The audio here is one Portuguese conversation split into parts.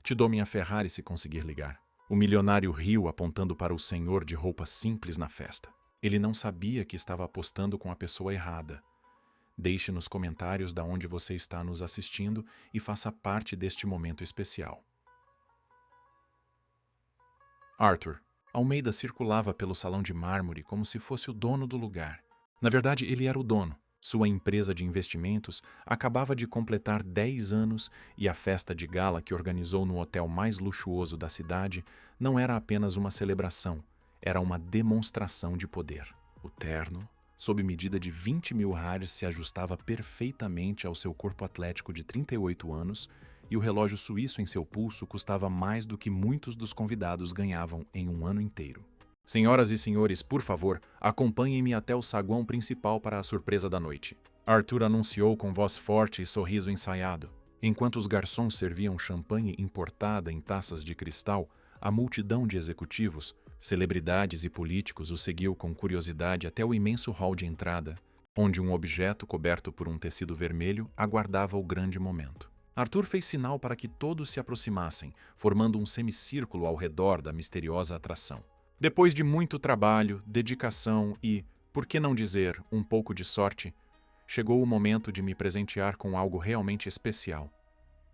Te dou minha Ferrari se conseguir ligar. O milionário riu apontando para o senhor de roupa simples na festa. Ele não sabia que estava apostando com a pessoa errada. Deixe nos comentários de onde você está nos assistindo e faça parte deste momento especial. Arthur. Almeida circulava pelo salão de mármore como se fosse o dono do lugar. Na verdade, ele era o dono. Sua empresa de investimentos acabava de completar 10 anos e a festa de gala que organizou no hotel mais luxuoso da cidade não era apenas uma celebração, era uma demonstração de poder. O terno, sob medida de 20 mil hares, se ajustava perfeitamente ao seu corpo atlético de 38 anos e o relógio suíço em seu pulso custava mais do que muitos dos convidados ganhavam em um ano inteiro. Senhoras e senhores, por favor, acompanhem-me até o saguão principal para a surpresa da noite. Arthur anunciou com voz forte e sorriso ensaiado. Enquanto os garçons serviam champanhe importada em taças de cristal, a multidão de executivos, celebridades e políticos o seguiu com curiosidade até o imenso hall de entrada, onde um objeto coberto por um tecido vermelho aguardava o grande momento. Arthur fez sinal para que todos se aproximassem, formando um semicírculo ao redor da misteriosa atração. Depois de muito trabalho, dedicação e, por que não dizer, um pouco de sorte, chegou o momento de me presentear com algo realmente especial,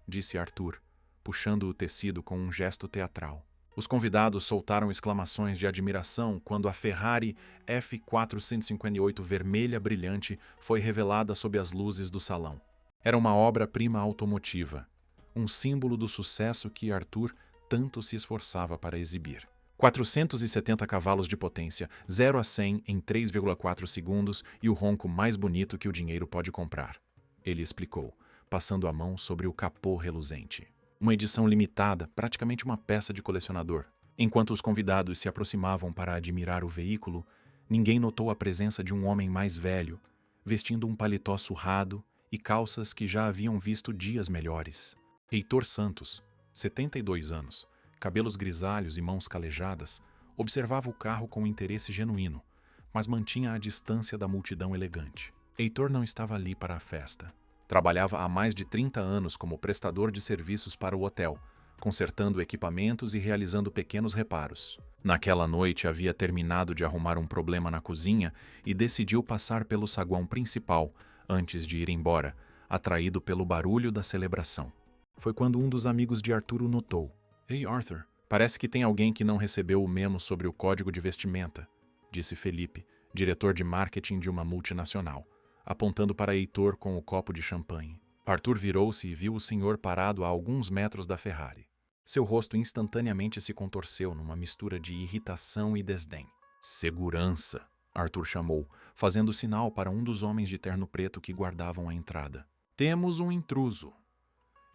disse Arthur, puxando o tecido com um gesto teatral. Os convidados soltaram exclamações de admiração quando a Ferrari F458 vermelha brilhante foi revelada sob as luzes do salão. Era uma obra-prima automotiva, um símbolo do sucesso que Arthur tanto se esforçava para exibir. 470 cavalos de potência, 0 a 100 em 3,4 segundos e o ronco mais bonito que o dinheiro pode comprar, ele explicou, passando a mão sobre o capô reluzente. Uma edição limitada, praticamente uma peça de colecionador. Enquanto os convidados se aproximavam para admirar o veículo, ninguém notou a presença de um homem mais velho, vestindo um paletó surrado e calças que já haviam visto dias melhores. Heitor Santos, 72 anos, cabelos grisalhos e mãos calejadas, observava o carro com interesse genuíno, mas mantinha a distância da multidão elegante. Heitor não estava ali para a festa. Trabalhava há mais de 30 anos como prestador de serviços para o hotel, consertando equipamentos e realizando pequenos reparos. Naquela noite havia terminado de arrumar um problema na cozinha e decidiu passar pelo saguão principal antes de ir embora, atraído pelo barulho da celebração. Foi quando um dos amigos de Arthur o notou. Ei, Arthur, parece que tem alguém que não recebeu o memo sobre o código de vestimenta, disse Felipe, diretor de marketing de uma multinacional, apontando para Heitor com o copo de champanhe. Arthur virou-se e viu o senhor parado a alguns metros da Ferrari. Seu rosto instantaneamente se contorceu numa mistura de irritação e desdém. Segurança, Arthur chamou, fazendo sinal para um dos homens de terno preto que guardavam a entrada. Temos um intruso.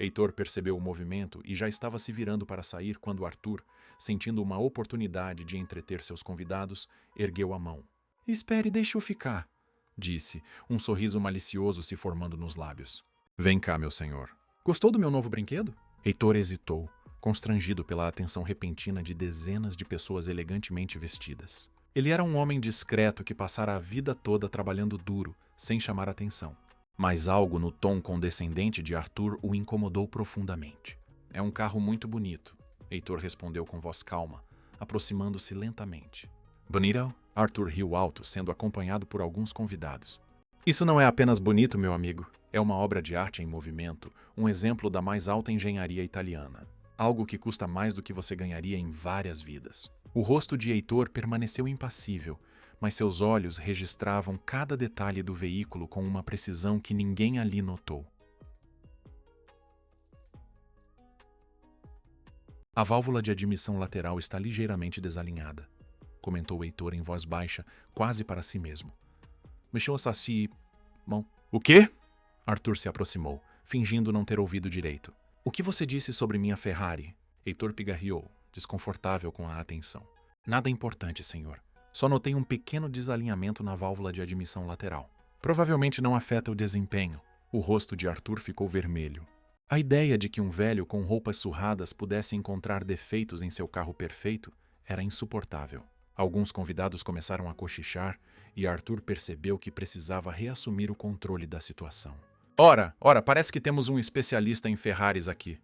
Heitor percebeu o movimento e já estava se virando para sair quando Arthur, sentindo uma oportunidade de entreter seus convidados, ergueu a mão. Espere, deixe eu ficar, disse, um sorriso malicioso se formando nos lábios. Vem cá, meu senhor. Gostou do meu novo brinquedo? Heitor hesitou, constrangido pela atenção repentina de dezenas de pessoas elegantemente vestidas. Ele era um homem discreto que passara a vida toda trabalhando duro, sem chamar atenção. Mas algo no tom condescendente de Arthur o incomodou profundamente. É um carro muito bonito, Heitor respondeu com voz calma, aproximando-se lentamente. Bonito? Arthur riu alto, sendo acompanhado por alguns convidados. Isso não é apenas bonito, meu amigo. É uma obra de arte em movimento, um exemplo da mais alta engenharia italiana. Algo que custa mais do que você ganharia em várias vidas. O rosto de Heitor permaneceu impassível, mas seus olhos registravam cada detalhe do veículo com uma precisão que ninguém ali notou. A válvula de admissão lateral está ligeiramente desalinhada, comentou Heitor em voz baixa, quase para si mesmo. Mexeu a saci... Bom... O quê? Arthur se aproximou, fingindo não ter ouvido direito. O que você disse sobre minha Ferrari? Heitor pigarreou, desconfortável com a atenção. Nada importante, senhor. Só notei um pequeno desalinhamento na válvula de admissão lateral. Provavelmente não afeta o desempenho. O rosto de Arthur ficou vermelho. A ideia de que um velho com roupas surradas pudesse encontrar defeitos em seu carro perfeito era insuportável. Alguns convidados começaram a cochichar e Arthur percebeu que precisava reassumir o controle da situação. Ora, parece que temos um especialista em Ferraris aqui.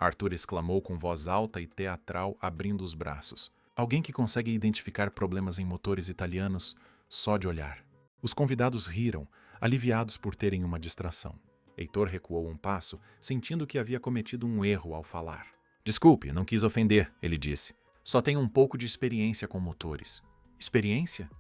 Arthur exclamou com voz alta e teatral, abrindo os braços. Alguém que consegue identificar problemas em motores italianos só de olhar. Os convidados riram, aliviados por terem uma distração. Heitor recuou um passo, sentindo que havia cometido um erro ao falar. Desculpe, não quis ofender, ele disse. Só tenho um pouco de experiência com motores. Experiência?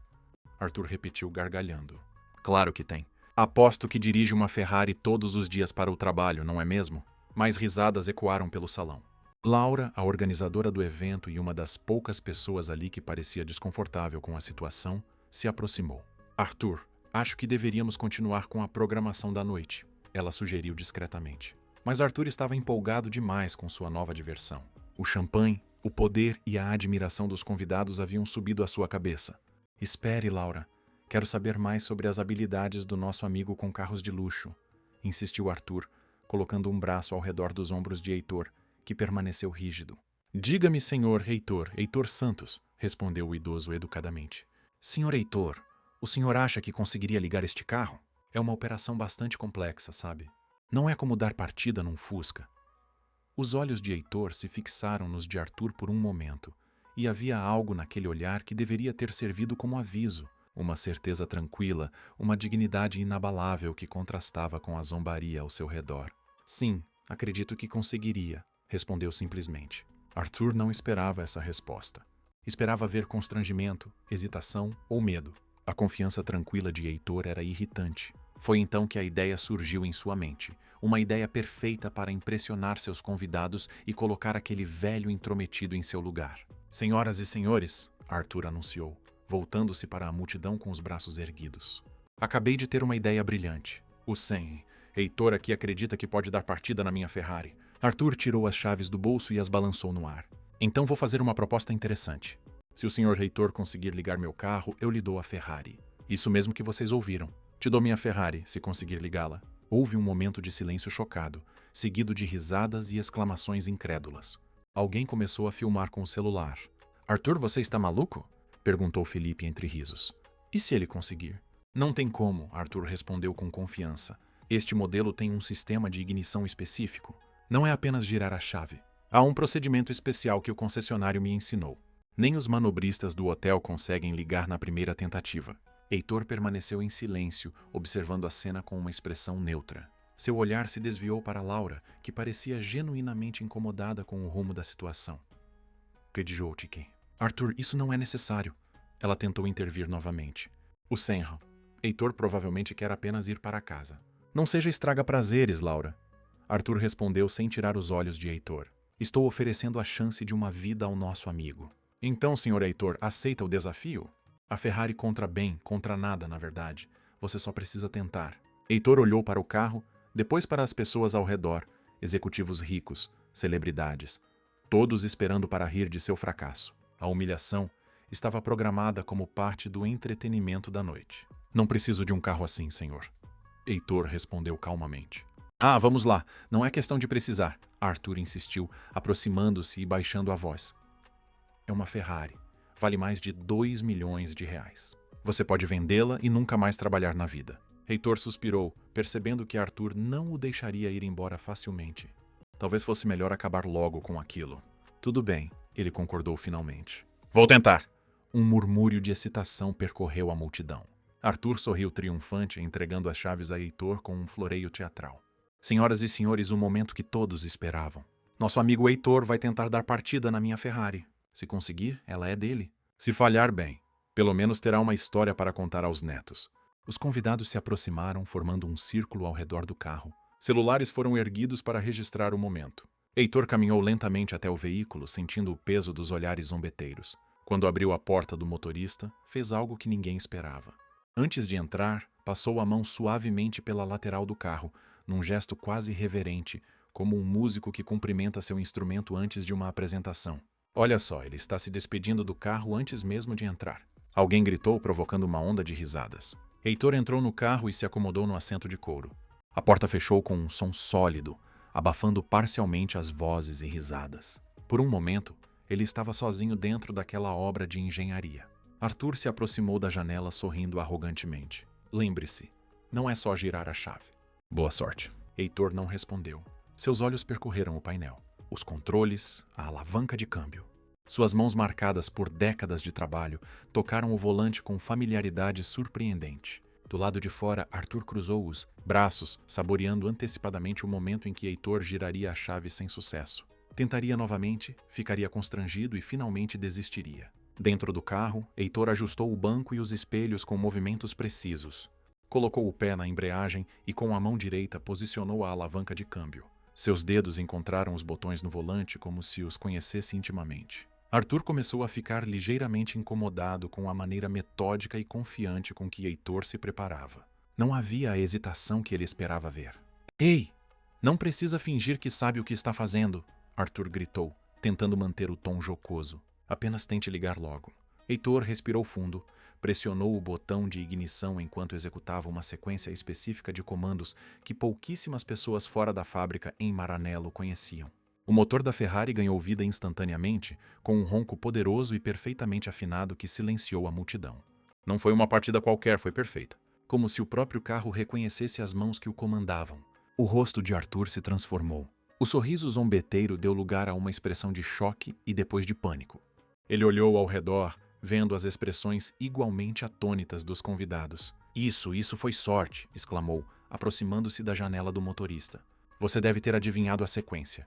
Arthur repetiu gargalhando. Claro que tem. Aposto que dirige uma Ferrari todos os dias para o trabalho, não é mesmo? Mais risadas ecoaram pelo salão. Laura, a organizadora do evento e uma das poucas pessoas ali que parecia desconfortável com a situação, se aproximou. Arthur, acho que deveríamos continuar com a programação da noite, ela sugeriu discretamente. Mas Arthur estava empolgado demais com sua nova diversão. O champanhe, o poder e a admiração dos convidados haviam subido à sua cabeça. Espere, Laura. Quero saber mais sobre as habilidades do nosso amigo com carros de luxo, insistiu Arthur, colocando um braço ao redor dos ombros de Heitor, que permaneceu rígido. Diga-me, senhor Heitor Santos, respondeu o idoso educadamente. Senhor Heitor, o senhor acha que conseguiria ligar este carro? É uma operação bastante complexa, sabe? Não é como dar partida num Fusca. Os olhos de Heitor se fixaram nos de Arthur por um momento, e havia algo naquele olhar que deveria ter servido como aviso, uma certeza tranquila, uma dignidade inabalável que contrastava com a zombaria ao seu redor. Sim, acredito que conseguiria, respondeu simplesmente. Arthur não esperava essa resposta. Esperava ver constrangimento, hesitação ou medo. A confiança tranquila de Heitor era irritante. Foi então que a ideia surgiu em sua mente, uma ideia perfeita para impressionar seus convidados e colocar aquele velho intrometido em seu lugar. Senhoras e senhores, Arthur anunciou, voltando-se para a multidão com os braços erguidos. Acabei de ter uma ideia brilhante. O Sen, Heitor aqui acredita que pode dar partida na minha Ferrari. Arthur tirou as chaves do bolso e as balançou no ar. Então vou fazer uma proposta interessante. Se o senhor Heitor conseguir ligar meu carro, eu lhe dou a Ferrari. Isso mesmo que vocês ouviram. Te dou minha Ferrari, se conseguir ligá-la. Houve um momento de silêncio chocado, seguido de risadas e exclamações incrédulas. Alguém começou a filmar com o celular. Arthur, você está maluco? Perguntou Felipe entre risos. E se ele conseguir? Não tem como, Arthur respondeu com confiança. Este modelo tem um sistema de ignição específico. Não é apenas girar a chave. Há um procedimento especial que o concessionário me ensinou. Nem os manobristas do hotel conseguem ligar na primeira tentativa. Heitor permaneceu em silêncio, observando a cena com uma expressão neutra. Seu olhar se desviou para Laura, que parecia genuinamente incomodada com o rumo da situação. Pediu Tiki. Arthur, isso não é necessário. Ela tentou intervir novamente. O Senra. Heitor provavelmente quer apenas ir para casa. Não seja estraga-prazeres, Laura. Arthur respondeu sem tirar os olhos de Heitor. Estou oferecendo a chance de uma vida ao nosso amigo. Então, senhor Heitor, aceita o desafio? A Ferrari contra bem, contra nada, na verdade. Você só precisa tentar. Heitor olhou para o carro, depois para as pessoas ao redor, executivos ricos, celebridades, todos esperando para rir de seu fracasso. A humilhação estava programada como parte do entretenimento da noite. Não preciso de um carro assim, senhor. Heitor respondeu calmamente. Ah, vamos lá. Não é questão de precisar. Arthur insistiu, aproximando-se e baixando a voz. É uma Ferrari. Vale mais de 2 milhões de reais. Você pode vendê-la e nunca mais trabalhar na vida. Heitor suspirou, percebendo que Arthur não o deixaria ir embora facilmente. Talvez fosse melhor acabar logo com aquilo. Tudo bem, ele concordou finalmente. Vou tentar! Um murmúrio de excitação percorreu a multidão. Arthur sorriu triunfante, entregando as chaves a Heitor com um floreio teatral. Senhoras e senhores, o momento que todos esperavam. Nosso amigo Heitor vai tentar dar partida na minha Ferrari. Se conseguir, ela é dele. Se falhar, bem, pelo menos terá uma história para contar aos netos. Os convidados se aproximaram, formando um círculo ao redor do carro. Celulares foram erguidos para registrar o momento. Heitor caminhou lentamente até o veículo, sentindo o peso dos olhares zombeteiros. Quando abriu a porta do motorista, fez algo que ninguém esperava. Antes de entrar, passou a mão suavemente pela lateral do carro, num gesto quase reverente, como um músico que cumprimenta seu instrumento antes de uma apresentação. Olha só, ele está se despedindo do carro antes mesmo de entrar. Alguém gritou, provocando uma onda de risadas. Heitor entrou no carro e se acomodou no assento de couro. A porta fechou com um som sólido, abafando parcialmente as vozes e risadas. Por um momento, ele estava sozinho dentro daquela obra de engenharia. Arthur se aproximou da janela sorrindo arrogantemente. Lembre-se, não é só girar a chave. Boa sorte. Heitor não respondeu. Seus olhos percorreram o painel. os controles, a alavanca de câmbio. Suas mãos marcadas por décadas de trabalho tocaram o volante com familiaridade surpreendente. Do lado de fora, Arthur cruzou os braços, saboreando antecipadamente o momento em que Heitor giraria a chave sem sucesso. Tentaria novamente, ficaria constrangido e finalmente desistiria. Dentro do carro, Heitor ajustou o banco e os espelhos com movimentos precisos. Colocou o pé na embreagem e com a mão direita posicionou a alavanca de câmbio. Seus dedos encontraram os botões no volante como se os conhecesse intimamente. Arthur começou a ficar ligeiramente incomodado com a maneira metódica e confiante com que Heitor se preparava. Não havia a hesitação que ele esperava ver. "Ei! Não precisa fingir que sabe o que está fazendo!" Arthur gritou, tentando manter o tom jocoso. "Apenas tente ligar logo." Heitor respirou fundo, pressionou o botão de ignição enquanto executava uma sequência específica de comandos que pouquíssimas pessoas fora da fábrica em Maranello conheciam. O motor da Ferrari ganhou vida instantaneamente, com um ronco poderoso e perfeitamente afinado que silenciou a multidão. Não foi uma partida qualquer, foi perfeita. Como se o próprio carro reconhecesse as mãos que o comandavam. O rosto de Arthur se transformou. O sorriso zombeteiro deu lugar a uma expressão de choque e depois de pânico. Ele olhou ao redor, vendo as expressões igualmente atônitas dos convidados. Isso foi sorte!" exclamou, aproximando-se da janela do motorista. "Você deve ter adivinhado a sequência."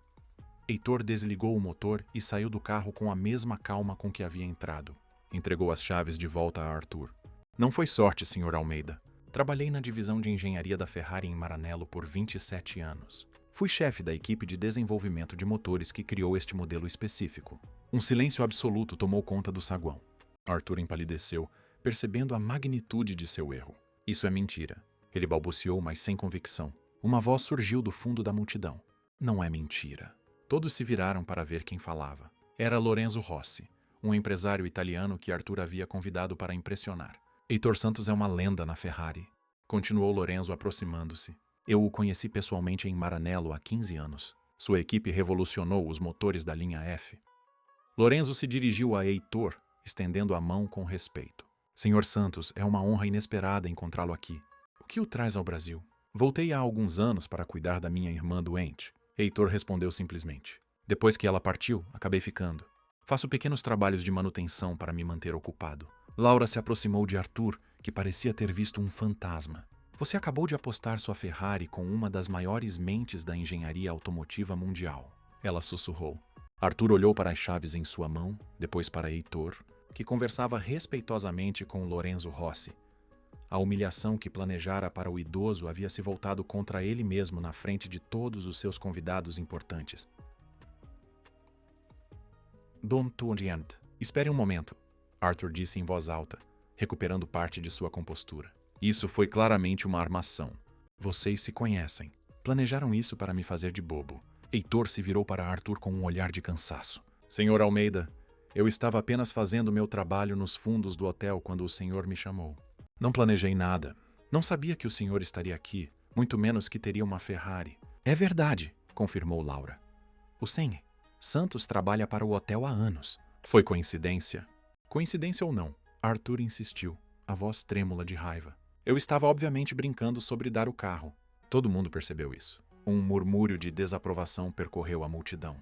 Heitor desligou o motor e saiu do carro com a mesma calma com que havia entrado. Entregou as chaves de volta a Arthur. "Não foi sorte, Sr. Almeida. Trabalhei na divisão de engenharia da Ferrari em Maranello por 27 anos. Fui chefe da equipe de desenvolvimento de motores que criou este modelo específico." Um silêncio absoluto tomou conta do saguão. Arthur empalideceu, percebendo a magnitude de seu erro. "Isso é mentira." Ele balbuciou, mas sem convicção. Uma voz surgiu do fundo da multidão. "Não é mentira." Todos se viraram para ver quem falava. Era Lorenzo Rossi, um empresário italiano que Arthur havia convidado para impressionar. "Heitor Santos é uma lenda na Ferrari," continuou Lorenzo aproximando-se. "Eu o conheci pessoalmente em Maranello há 15 anos. Sua equipe revolucionou os motores da linha F." Lorenzo se dirigiu a Heitor, estendendo a mão com respeito. "Senhor Santos, é uma honra inesperada encontrá-lo aqui. O que o traz ao Brasil?" "Voltei há alguns anos para cuidar da minha irmã doente." Heitor respondeu simplesmente. "Depois que ela partiu, acabei ficando. Faço pequenos trabalhos de manutenção para me manter ocupado." Laura se aproximou de Arthur, que parecia ter visto um fantasma. "Você acabou de apostar sua Ferrari com uma das maiores mentes da engenharia automotiva mundial." Ela sussurrou. Arthur olhou para as chaves em sua mão, depois para Heitor, que conversava respeitosamente com Lorenzo Rossi. A humilhação que planejara para o idoso havia se voltado contra ele mesmo na frente de todos os seus convidados importantes. "Don't orient. Espere um momento", Arthur disse em voz alta, recuperando parte de sua compostura. "Isso foi claramente uma armação. Vocês se conhecem. Planejaram isso para me fazer de bobo." Heitor se virou para Arthur com um olhar de cansaço. "Senhor Almeida, eu estava apenas fazendo meu trabalho nos fundos do hotel quando o senhor me chamou. Não planejei nada. Não sabia que o senhor estaria aqui, muito menos que teria uma Ferrari." "É verdade", confirmou Laura. "O Sen Santos trabalha para o hotel há anos." "Foi coincidência?" "Coincidência ou não?" Arthur insistiu, a voz trêmula de raiva. "Eu estava obviamente brincando sobre dar o carro." Todo mundo percebeu isso. Um murmúrio de desaprovação percorreu a multidão.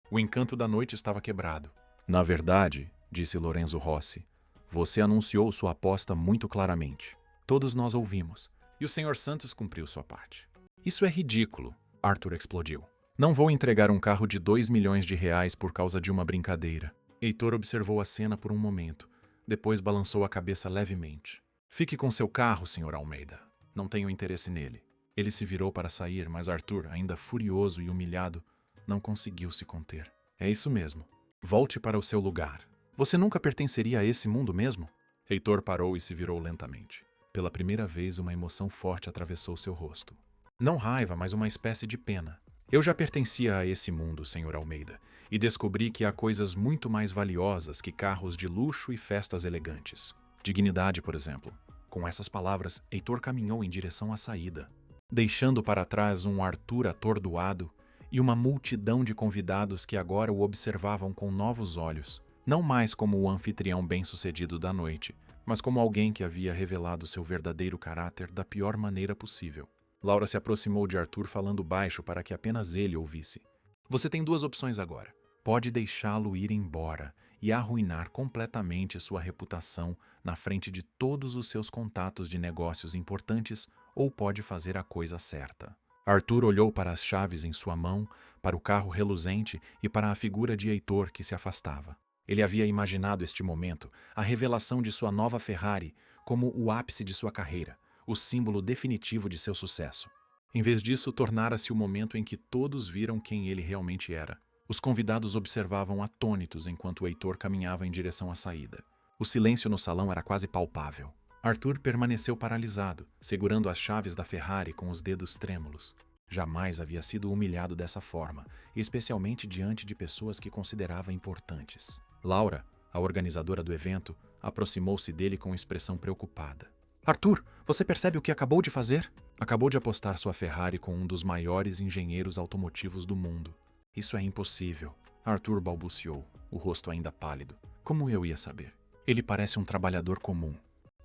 O encanto da noite estava quebrado. "Na verdade", disse Lorenzo Rossi, "você anunciou sua aposta muito claramente. Todos nós ouvimos. E o Sr. Santos cumpriu sua parte." "Isso é ridículo", Arthur explodiu. "Não vou entregar um carro de 2 milhões de reais por causa de uma brincadeira." Heitor observou a cena por um momento, depois balançou a cabeça levemente. "Fique com seu carro, Sr. Almeida. Não tenho interesse nele." Ele se virou para sair, mas Arthur, ainda furioso e humilhado, não conseguiu se conter. "É isso mesmo. Volte para o seu lugar. Você nunca pertenceria a esse mundo mesmo?" Heitor parou e se virou lentamente. Pela primeira vez, uma emoção forte atravessou seu rosto. Não raiva, mas uma espécie de pena. "Eu já pertencia a esse mundo, Sr. Almeida, e descobri que há coisas muito mais valiosas que carros de luxo e festas elegantes. Dignidade, por exemplo." Com essas palavras, Heitor caminhou em direção à saída, deixando para trás um Arthur atordoado e uma multidão de convidados que agora o observavam com novos olhos, não mais como o anfitrião bem-sucedido da noite, mas como alguém que havia revelado seu verdadeiro caráter da pior maneira possível. Laura se aproximou de Arthur falando baixo para que apenas ele ouvisse. Você tem duas opções agora. Pode deixá-lo ir embora e arruinar completamente sua reputação na frente de todos os seus contatos de negócios importantes, ou pode fazer a coisa certa. Arthur olhou para as chaves em sua mão, para o carro reluzente e para a figura de Heitor que se afastava. Ele havia imaginado este momento, a revelação de sua nova Ferrari, como o ápice de sua carreira, o símbolo definitivo de seu sucesso. Em vez disso, tornara-se o momento em que todos viram quem ele realmente era. Os convidados observavam atônitos enquanto Heitor caminhava em direção à saída. O silêncio no salão era quase palpável. Arthur permaneceu paralisado, segurando as chaves da Ferrari com os dedos trêmulos. Jamais havia sido humilhado dessa forma, especialmente diante de pessoas que considerava importantes. Laura, a organizadora do evento, aproximou-se dele com expressão preocupada. Arthur, você percebe o que acabou de fazer? Acabou de apostar sua Ferrari com um dos maiores engenheiros automotivos do mundo. Isso é impossível. Arthur balbuciou, o rosto ainda pálido. Como eu ia saber? Ele parece um trabalhador comum.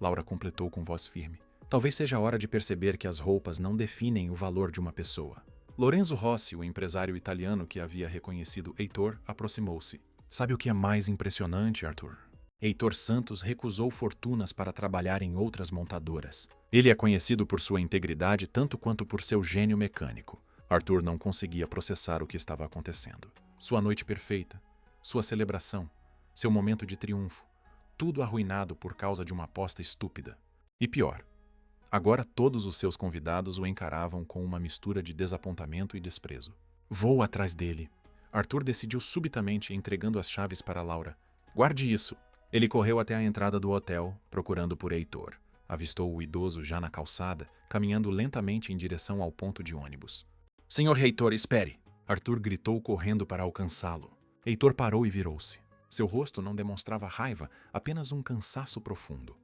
Laura completou com voz firme. Talvez seja a hora de perceber que as roupas não definem o valor de uma pessoa. Lorenzo Rossi, o empresário italiano que havia reconhecido Heitor, aproximou-se. Sabe o que é mais impressionante, Arthur? Heitor Santos recusou fortunas para trabalhar em outras montadoras. Ele é conhecido por sua integridade tanto quanto por seu gênio mecânico. Arthur não conseguia processar o que estava acontecendo. Sua noite perfeita, sua celebração, seu momento de triunfo, tudo arruinado por causa de uma aposta estúpida. E pior, agora todos os seus convidados o encaravam com uma mistura de desapontamento e desprezo. Vou atrás dele. Arthur decidiu subitamente, entregando as chaves para Laura. Guarde isso. Ele correu até a entrada do hotel, procurando por Heitor. Avistou o idoso já na calçada, caminhando lentamente em direção ao ponto de ônibus. Senhor Heitor, espere! Arthur gritou correndo para alcançá-lo. Heitor parou e virou-se. Seu rosto não demonstrava raiva, apenas um cansaço profundo.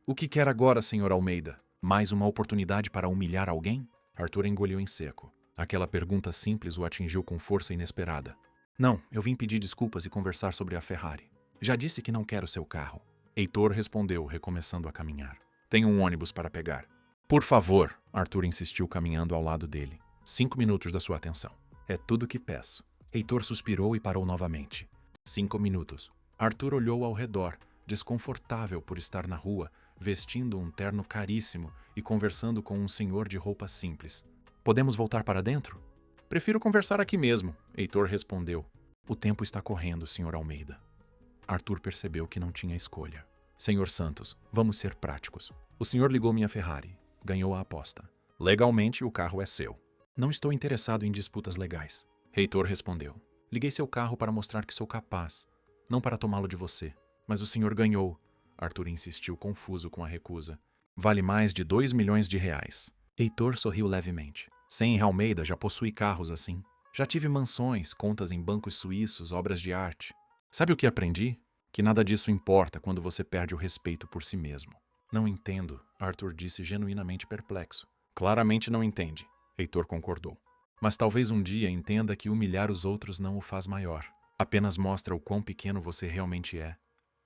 O que quer agora, Sr. Almeida? Mais uma oportunidade para humilhar alguém? Arthur engoliu em seco. Aquela pergunta simples o atingiu com força inesperada. Não, eu vim pedir desculpas e conversar sobre a Ferrari. Já disse que não quero seu carro. Heitor respondeu, recomeçando a caminhar. Tenho um ônibus para pegar. Por favor, Arthur insistiu caminhando ao lado dele. 5 minutos da sua atenção. É tudo o que peço. Heitor suspirou e parou novamente. 5 minutos. Arthur olhou ao redor, desconfortável por estar na rua, vestindo um terno caríssimo e conversando com um senhor de roupa simples. Podemos voltar para dentro? Prefiro conversar aqui mesmo, Heitor respondeu. O tempo está correndo, Sr. Almeida. Arthur percebeu que não tinha escolha. Senhor Santos, vamos ser práticos. O senhor ligou minha Ferrari. Ganhou a aposta. Legalmente, o carro é seu. Não estou interessado em disputas legais. Heitor respondeu. Liguei seu carro para mostrar que sou capaz, não para tomá-lo de você. Mas o senhor ganhou. Arthur insistiu, confuso com a recusa. Vale mais de 2 milhões de reais. Heitor sorriu levemente. Sem Almeida já possui carros assim. Já tive mansões, contas em bancos suíços, obras de arte. Sabe o que aprendi? Que nada disso importa quando você perde o respeito por si mesmo. Não entendo, Arthur disse genuinamente perplexo. Claramente não entende, Heitor concordou. Mas talvez um dia entenda que humilhar os outros não o faz maior. Apenas mostra o quão pequeno você realmente é.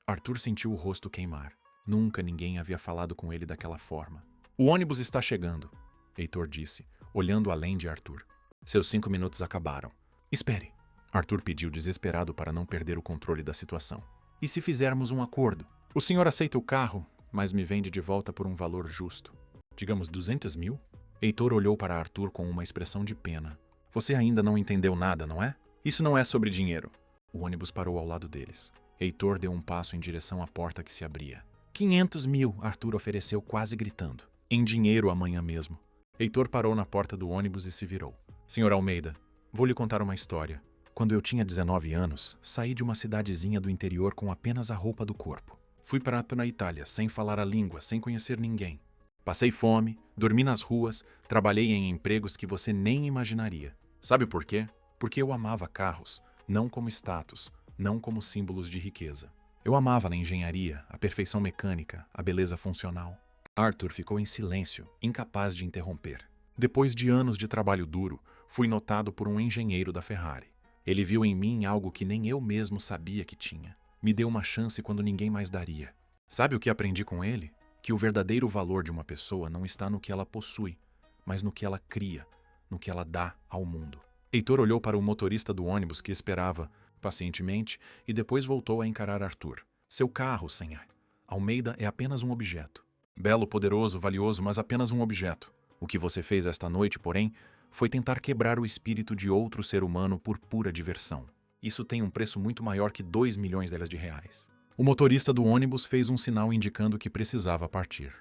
Arthur sentiu o rosto queimar. Nunca ninguém havia falado com ele daquela forma. O ônibus está chegando, Heitor disse, olhando além de Arthur. Seus 5 minutos acabaram. Espere, Arthur pediu desesperado para não perder o controle da situação. E se fizermos um acordo? O senhor aceita o carro, mas me vende de volta por um valor justo. Digamos 200 mil? Heitor olhou para Arthur com uma expressão de pena. Você ainda não entendeu nada, não é? Isso não é sobre dinheiro. O ônibus parou ao lado deles. Heitor deu um passo em direção à porta que se abria. 500 mil, Arthur ofereceu quase gritando. Em dinheiro amanhã mesmo. Heitor parou na porta do ônibus e se virou. Senhor Almeida, vou lhe contar uma história. Quando eu tinha 19 anos, saí de uma cidadezinha do interior com apenas a roupa do corpo. Fui para a Itália, sem falar a língua, sem conhecer ninguém. Passei fome, dormi nas ruas, trabalhei em empregos que você nem imaginaria. Sabe por quê? Porque eu amava carros, não como status, não como símbolos de riqueza. Eu amava a engenharia, a perfeição mecânica, a beleza funcional. Arthur ficou em silêncio, incapaz de interromper. Depois de anos de trabalho duro, fui notado por um engenheiro da Ferrari. Ele viu em mim algo que nem eu mesmo sabia que tinha. Me deu uma chance quando ninguém mais daria. Sabe o que aprendi com ele? Que o verdadeiro valor de uma pessoa não está no que ela possui, mas no que ela cria, no que ela dá ao mundo. Heitor olhou para o motorista do ônibus que esperava, pacientemente, e depois voltou a encarar Arthur. Seu carro, senhor. Almeida é apenas um objeto. Belo, poderoso, valioso, mas apenas um objeto. O que você fez esta noite, porém, foi tentar quebrar o espírito de outro ser humano por pura diversão. Isso tem um preço muito maior que 2 milhões de reais. O motorista do ônibus fez um sinal indicando que precisava partir.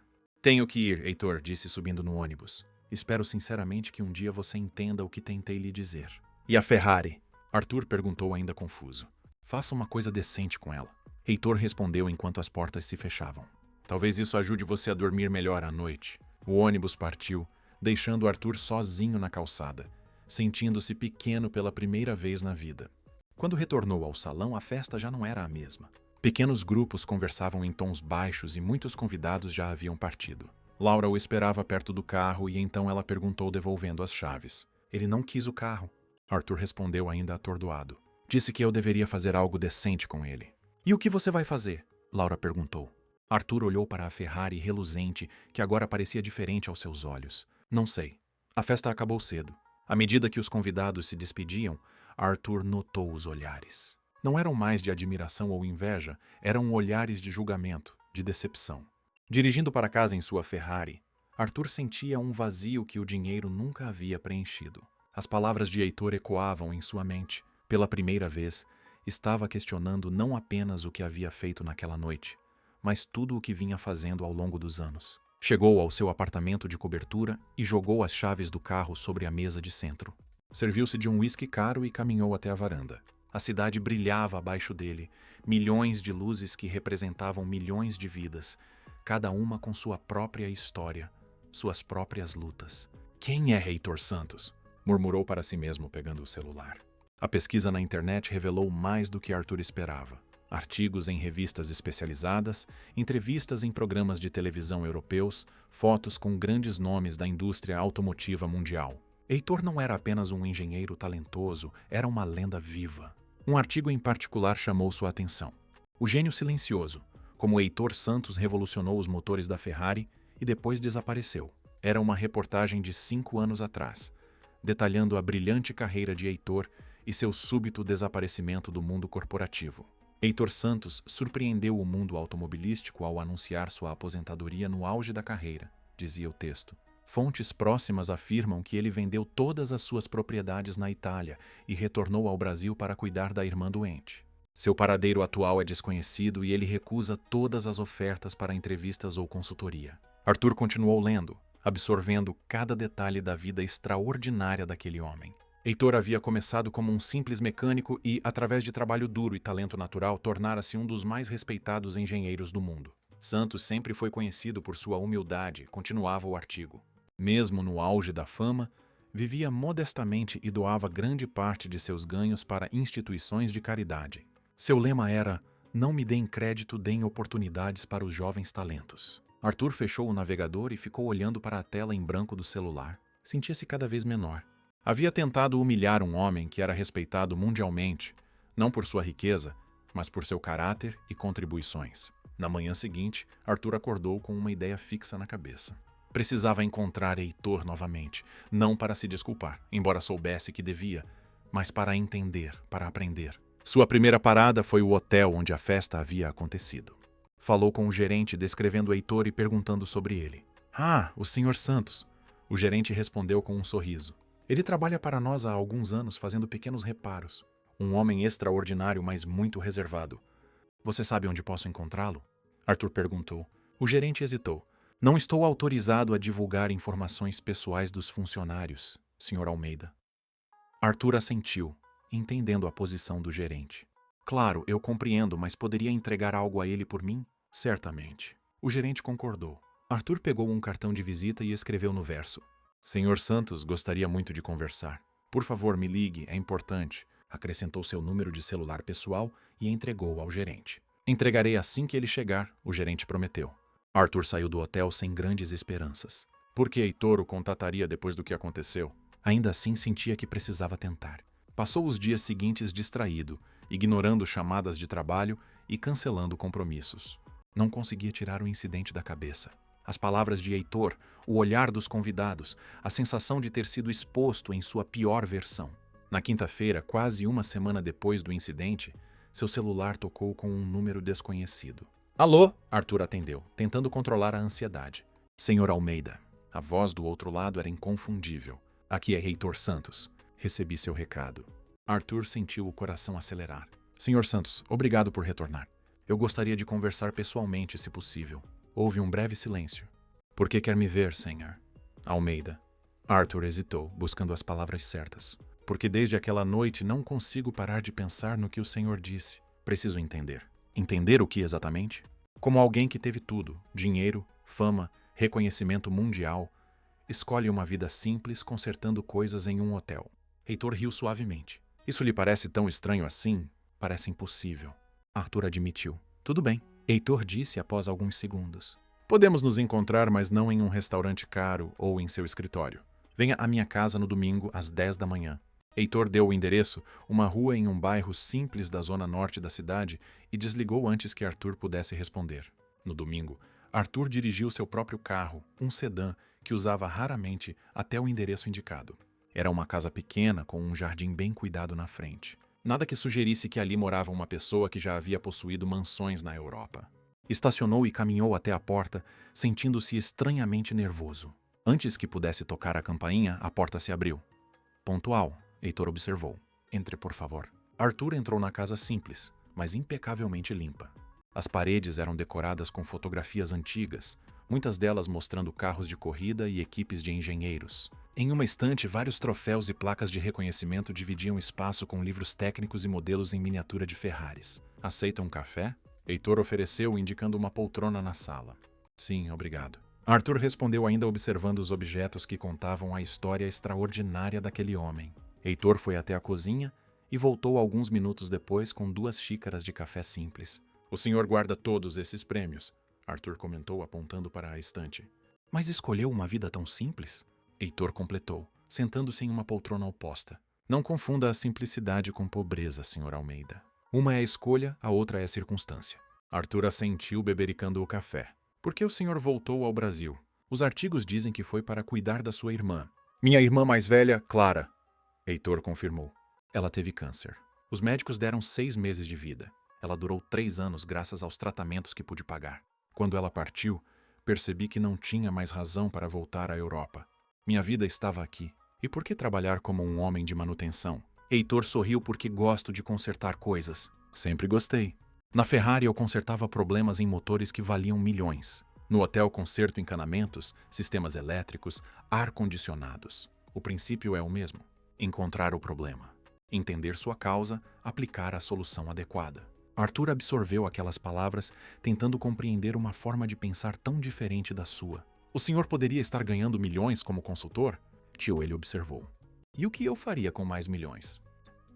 Tenho que ir, Heitor, disse subindo no ônibus. Espero sinceramente que um dia você entenda o que tentei lhe dizer. E a Ferrari? Arthur perguntou ainda confuso. Faça uma coisa decente com ela. Heitor respondeu enquanto as portas se fechavam. Talvez isso ajude você a dormir melhor à noite. O ônibus partiu, deixando Arthur sozinho na calçada, sentindo-se pequeno pela primeira vez na vida. Quando retornou ao salão, a festa já não era a mesma. Pequenos grupos conversavam em tons baixos e muitos convidados já haviam partido. Laura o esperava perto do carro e então ela perguntou devolvendo as chaves. Ele não quis o carro. Arthur respondeu ainda atordoado. Disse que eu deveria fazer algo decente com ele. E o que você vai fazer? Laura perguntou. Arthur olhou para a Ferrari reluzente, que agora parecia diferente aos seus olhos. Não sei. A festa acabou cedo. À medida que os convidados se despediam, Arthur notou os olhares. Não eram mais de admiração ou inveja, eram olhares de julgamento, de decepção. Dirigindo para casa em sua Ferrari, Arthur sentia um vazio que o dinheiro nunca havia preenchido. As palavras de Heitor ecoavam em sua mente. Pela primeira vez, estava questionando não apenas o que havia feito naquela noite, mas tudo o que vinha fazendo ao longo dos anos. Chegou ao seu apartamento de cobertura e jogou as chaves do carro sobre a mesa de centro. Serviu-se de um uísque caro e caminhou até a varanda. A cidade brilhava abaixo dele, milhões de luzes que representavam milhões de vidas, cada uma com sua própria história, suas próprias lutas. Quem é Heitor Santos? Murmurou para si mesmo, pegando o celular. A pesquisa na internet revelou mais do que Arthur esperava. Artigos em revistas especializadas, entrevistas em programas de televisão europeus, fotos com grandes nomes da indústria automotiva mundial. Heitor não era apenas um engenheiro talentoso, era uma lenda viva. Um artigo em particular chamou sua atenção. O gênio silencioso, como Heitor Santos revolucionou os motores da Ferrari e depois desapareceu. Era uma reportagem de 5 anos atrás, detalhando a brilhante carreira de Heitor e seu súbito desaparecimento do mundo corporativo. Heitor Santos surpreendeu o mundo automobilístico ao anunciar sua aposentadoria no auge da carreira, dizia o texto. Fontes próximas afirmam que ele vendeu todas as suas propriedades na Itália e retornou ao Brasil para cuidar da irmã doente. Seu paradeiro atual é desconhecido e ele recusa todas as ofertas para entrevistas ou consultoria. Arthur continuou lendo, absorvendo cada detalhe da vida extraordinária daquele homem. Heitor havia começado como um simples mecânico e, através de trabalho duro e talento natural, tornara-se um dos mais respeitados engenheiros do mundo. Santos sempre foi conhecido por sua humildade, continuava o artigo. Mesmo no auge da fama, vivia modestamente e doava grande parte de seus ganhos para instituições de caridade. Seu lema era: "Não me deem crédito, deem oportunidades para os jovens talentos." Arthur fechou o navegador e ficou olhando para a tela em branco do celular. Sentia-se cada vez menor. Havia tentado humilhar um homem que era respeitado mundialmente, não por sua riqueza, mas por seu caráter e contribuições. Na manhã seguinte, Arthur acordou com uma ideia fixa na cabeça. Precisava encontrar Heitor novamente, não para se desculpar, embora soubesse que devia, mas para entender, para aprender. Sua primeira parada foi o hotel onde a festa havia acontecido. Falou com o gerente descrevendo Heitor e perguntando sobre ele. "Ah, o Sr. Santos." O gerente respondeu com um sorriso. "Ele trabalha para nós há alguns anos fazendo pequenos reparos. Um homem extraordinário, mas muito reservado. Você sabe onde posso encontrá-lo?" Arthur perguntou. O gerente hesitou. "Não estou autorizado a divulgar informações pessoais dos funcionários, Sr. Almeida." Arthur assentiu, entendendo a posição do gerente. "Claro, eu compreendo, mas poderia entregar algo a ele por mim?" "Certamente." O gerente concordou. Arthur pegou um cartão de visita e escreveu no verso: "Sr. Santos gostaria muito de conversar. Por favor, me ligue, é importante." Acrescentou seu número de celular pessoal e entregou ao gerente. "Entregarei assim que ele chegar", o gerente prometeu. Arthur saiu do hotel sem grandes esperanças. Por que Heitor o contataria depois do que aconteceu? Ainda assim sentia que precisava tentar. Passou os dias seguintes distraído, ignorando chamadas de trabalho e cancelando compromissos. Não conseguia tirar o incidente da cabeça. As palavras de Heitor, o olhar dos convidados, a sensação de ter sido exposto em sua pior versão. Na quinta-feira, quase uma semana depois do incidente, seu celular tocou com um número desconhecido. Alô? Arthur atendeu, tentando controlar a ansiedade. Senhor Almeida. A voz do outro lado era inconfundível. Aqui é Heitor Santos. Recebi seu recado. Arthur sentiu o coração acelerar. Senhor Santos, obrigado por retornar. Eu gostaria de conversar pessoalmente, se possível. Houve um breve silêncio. Por que quer me ver, senhor? Almeida. Arthur hesitou, buscando as palavras certas. Porque desde aquela noite não consigo parar de pensar no que o senhor disse. Preciso entender. Entender o que exatamente? Como alguém que teve tudo, dinheiro, fama, reconhecimento mundial, escolhe uma vida simples consertando coisas em um hotel. Heitor riu suavemente. Isso lhe parece tão estranho assim? Parece impossível. Arthur admitiu. Tudo bem, Heitor disse após alguns segundos. Podemos nos encontrar, mas não em um restaurante caro ou em seu escritório. Venha à minha casa no domingo às 10 da manhã. Heitor deu o endereço, uma rua em um bairro simples da zona norte da cidade, e desligou antes que Arthur pudesse responder. No domingo, Arthur dirigiu seu próprio carro, um sedã, que usava raramente, até o endereço indicado. Era uma casa pequena com um jardim bem cuidado na frente. Nada que sugerisse que ali morava uma pessoa que já havia possuído mansões na Europa. Estacionou e caminhou até a porta, sentindo-se estranhamente nervoso. Antes que pudesse tocar a campainha, a porta se abriu. Pontual, Heitor observou. Entre, por favor. Arthur entrou na casa simples, mas impecavelmente limpa. As paredes eram decoradas com fotografias antigas, muitas delas mostrando carros de corrida e equipes de engenheiros. Em uma estante, vários troféus e placas de reconhecimento dividiam espaço com livros técnicos e modelos em miniatura de Ferraris. Aceita um café? Heitor ofereceu, indicando uma poltrona na sala. Sim, obrigado. Arthur respondeu, ainda observando os objetos que contavam a história extraordinária daquele homem. Heitor foi até a cozinha e voltou alguns minutos depois com 2 xícaras de café simples. O senhor guarda todos esses prêmios, Arthur comentou, apontando para a estante. Mas escolheu uma vida tão simples? Heitor completou, sentando-se em uma poltrona oposta. Não confunda a simplicidade com pobreza, senhor Almeida. Uma é a escolha, a outra é a circunstância. Arthur assentiu, bebericando o café. Por que o senhor voltou ao Brasil? Os artigos dizem que foi para cuidar da sua irmã. Minha irmã mais velha, Clara. Heitor confirmou. Ela teve câncer. Os médicos deram 6 meses de vida. Ela durou 3 anos graças aos tratamentos que pude pagar. Quando ela partiu, percebi que não tinha mais razão para voltar à Europa. Minha vida estava aqui. E por que trabalhar como um homem de manutenção? Heitor sorriu porque gosto de consertar coisas. Sempre gostei. Na Ferrari eu consertava problemas em motores que valiam milhões. No hotel conserto encanamentos, sistemas elétricos, ar-condicionados. O princípio é o mesmo. Encontrar o problema. Entender sua causa, aplicar a solução adequada. Arthur absorveu aquelas palavras, tentando compreender uma forma de pensar tão diferente da sua. O senhor poderia estar ganhando milhões como consultor? Tio, ele observou. E o que eu faria com mais milhões?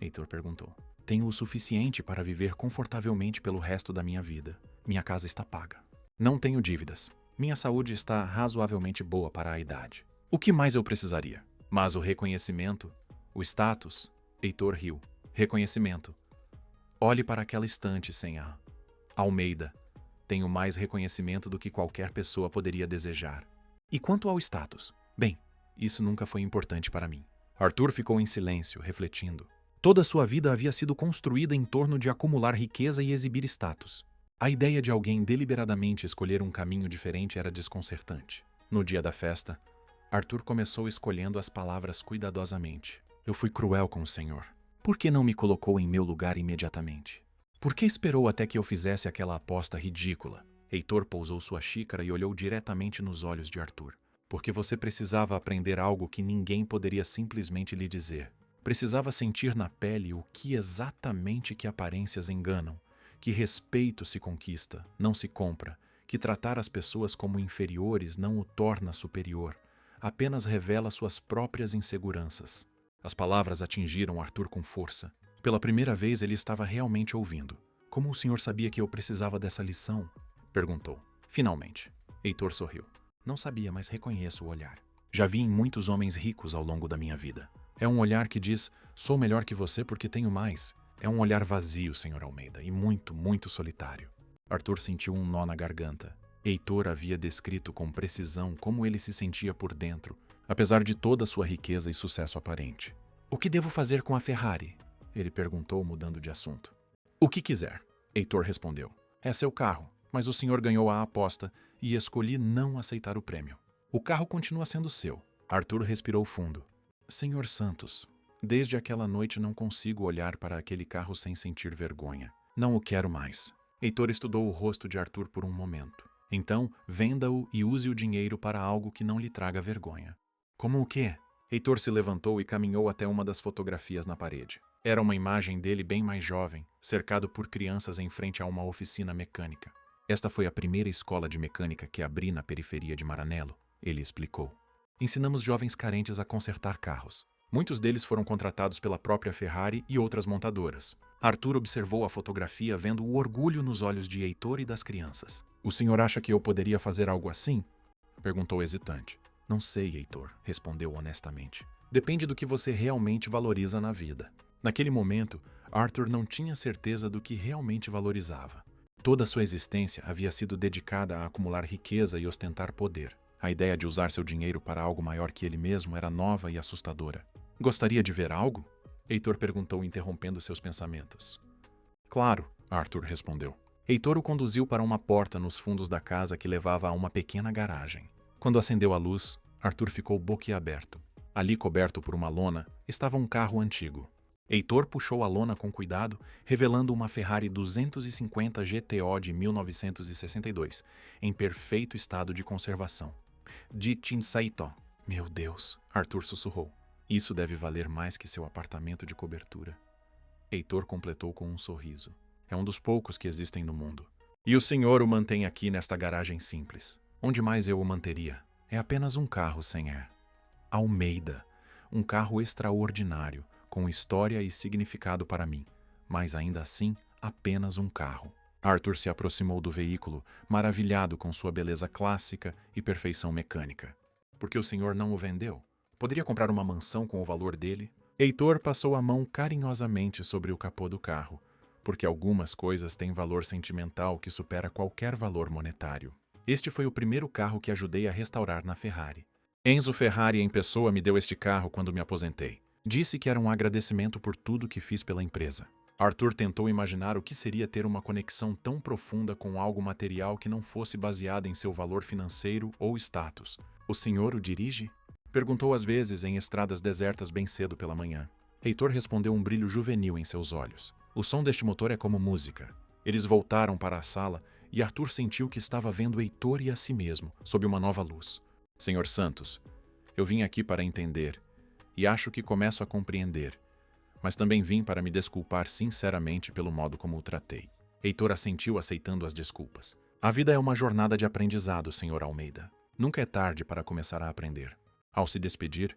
Heitor perguntou. Tenho o suficiente para viver confortavelmente pelo resto da minha vida. Minha casa está paga. Não tenho dívidas. Minha saúde está razoavelmente boa para a idade. O que mais eu precisaria? Mas o reconhecimento, o status... Heitor riu. Reconhecimento. Olhe para aquela estante, senhor Almeida. Tenho mais reconhecimento do que qualquer pessoa poderia desejar. E quanto ao status? Bem, isso nunca foi importante para mim. Arthur ficou em silêncio, refletindo. Toda sua vida havia sido construída em torno de acumular riqueza e exibir status. A ideia de alguém deliberadamente escolher um caminho diferente era desconcertante. No dia da festa, Arthur começou escolhendo as palavras cuidadosamente. Eu fui cruel com o senhor. Por que não me colocou em meu lugar imediatamente? Por que esperou até que eu fizesse aquela aposta ridícula? Heitor pousou sua xícara e olhou diretamente nos olhos de Arthur. Porque você precisava aprender algo que ninguém poderia simplesmente lhe dizer. Precisava sentir na pele o que exatamente que aparências enganam, que respeito se conquista, não se compra, que tratar as pessoas como inferiores não o torna superior, apenas revela suas próprias inseguranças. As palavras atingiram Arthur com força. Pela primeira vez ele estava realmente ouvindo. Como o senhor sabia que eu precisava dessa lição? Perguntou. Finalmente. Heitor sorriu. Não sabia, mas reconheço o olhar. Já vi em muitos homens ricos ao longo da minha vida. É um olhar que diz, sou melhor que você porque tenho mais. É um olhar vazio, senhor Almeida, e muito, muito solitário. Arthur sentiu um nó na garganta. Heitor havia descrito com precisão como ele se sentia por dentro, apesar de toda sua riqueza e sucesso aparente. O que devo fazer com a Ferrari? Ele perguntou, mudando de assunto. O que quiser, Heitor respondeu. É seu carro, mas o senhor ganhou a aposta e escolhi não aceitar o prêmio. O carro continua sendo seu. Arthur respirou fundo. Senhor Santos, desde aquela noite não consigo olhar para aquele carro sem sentir vergonha. Não o quero mais. Heitor estudou o rosto de Arthur por um momento. Então, venda-o e use o dinheiro para algo que não lhe traga vergonha. Como o quê? Heitor se levantou e caminhou até uma das fotografias na parede. Era uma imagem dele bem mais jovem, cercado por crianças em frente a uma oficina mecânica. Esta foi a primeira escola de mecânica que abri na periferia de Maranello, ele explicou. Ensinamos jovens carentes a consertar carros. Muitos deles foram contratados pela própria Ferrari e outras montadoras. Arthur observou a fotografia vendo o orgulho nos olhos de Heitor e das crianças. O senhor acha que eu poderia fazer algo assim? Perguntou hesitante. Não sei, Heitor, respondeu honestamente. Depende do que você realmente valoriza na vida. Naquele momento, Arthur não tinha certeza do que realmente valorizava. Toda sua existência havia sido dedicada a acumular riqueza e ostentar poder. A ideia de usar seu dinheiro para algo maior que ele mesmo era nova e assustadora. Gostaria de ver algo? Heitor perguntou, interrompendo seus pensamentos. Claro, Arthur respondeu. Heitor o conduziu para uma porta nos fundos da casa que levava a uma pequena garagem. Quando acendeu a luz, Arthur ficou boquiaberto. Ali, coberto por uma lona, estava um carro antigo. Heitor puxou a lona com cuidado, revelando uma Ferrari 250 GTO de 1962, em perfeito estado de conservação. De Tinsaito. Meu Deus, Arthur sussurrou. Isso deve valer mais que seu apartamento de cobertura. Heitor completou com um sorriso. É um dos poucos que existem no mundo. E o senhor o mantém aqui nesta garagem simples. Onde mais eu o manteria? É apenas um carro sem ar. Almeida. Um carro extraordinário, com história e significado para mim. Mas ainda assim, apenas um carro. Arthur se aproximou do veículo, maravilhado com sua beleza clássica e perfeição mecânica. Por que o senhor não o vendeu? Poderia comprar uma mansão com o valor dele? Heitor passou a mão carinhosamente sobre o capô do carro, porque algumas coisas têm valor sentimental que supera qualquer valor monetário. Este foi o primeiro carro que ajudei a restaurar na Ferrari. Enzo Ferrari em pessoa me deu este carro quando me aposentei. Disse que era um agradecimento por tudo que fiz pela empresa. Arthur tentou imaginar o que seria ter uma conexão tão profunda com algo material que não fosse baseada em seu valor financeiro ou status. O senhor o dirige? Perguntou às vezes em estradas desertas bem cedo pela manhã. Heitor respondeu um brilho juvenil em seus olhos. O som deste motor é como música. Eles voltaram para a sala e Arthur sentiu que estava vendo Heitor e a si mesmo, sob uma nova luz. Senhor Santos, eu vim aqui para entender, e acho que começo a compreender, mas também vim para me desculpar sinceramente pelo modo como o tratei. Heitor assentiu, aceitando as desculpas. A vida é uma jornada de aprendizado, Sr. Almeida. Nunca é tarde para começar a aprender. Ao se despedir,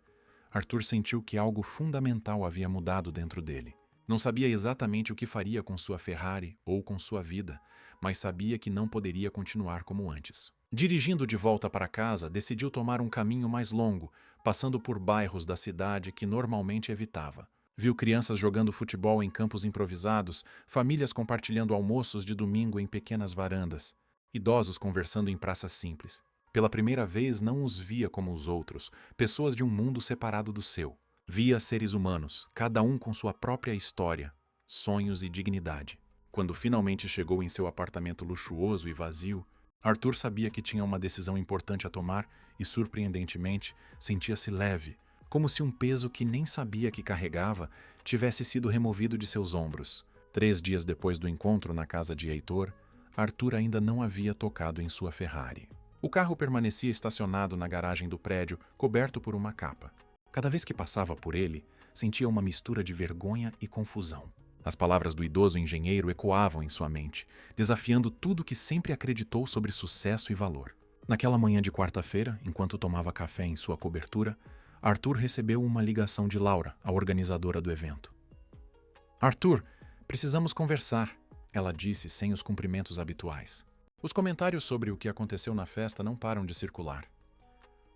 Arthur sentiu que algo fundamental havia mudado dentro dele. Não sabia exatamente o que faria com sua Ferrari ou com sua vida, mas sabia que não poderia continuar como antes. Dirigindo de volta para casa, decidiu tomar um caminho mais longo, passando por bairros da cidade que normalmente evitava. Viu crianças jogando futebol em campos improvisados, famílias compartilhando almoços de domingo em pequenas varandas, idosos conversando em praças simples. Pela primeira vez não os via como os outros, pessoas de um mundo separado do seu. Via seres humanos, cada um com sua própria história, sonhos e dignidade. Quando finalmente chegou em seu apartamento luxuoso e vazio, Arthur sabia que tinha uma decisão importante a tomar e, surpreendentemente, sentia-se leve, como se um peso que nem sabia que carregava tivesse sido removido de seus ombros. 3 dias depois do encontro na casa de Heitor, Arthur ainda não havia tocado em sua Ferrari. O carro permanecia estacionado na garagem do prédio, coberto por uma capa. Cada vez que passava por ele, sentia uma mistura de vergonha e confusão. As palavras do idoso engenheiro ecoavam em sua mente, desafiando tudo que sempre acreditou sobre sucesso e valor. Naquela manhã de quarta-feira, enquanto tomava café em sua cobertura, Arthur recebeu uma ligação de Laura, a organizadora do evento. Arthur, precisamos conversar, ela disse sem os cumprimentos habituais. Os comentários sobre o que aconteceu na festa não param de circular.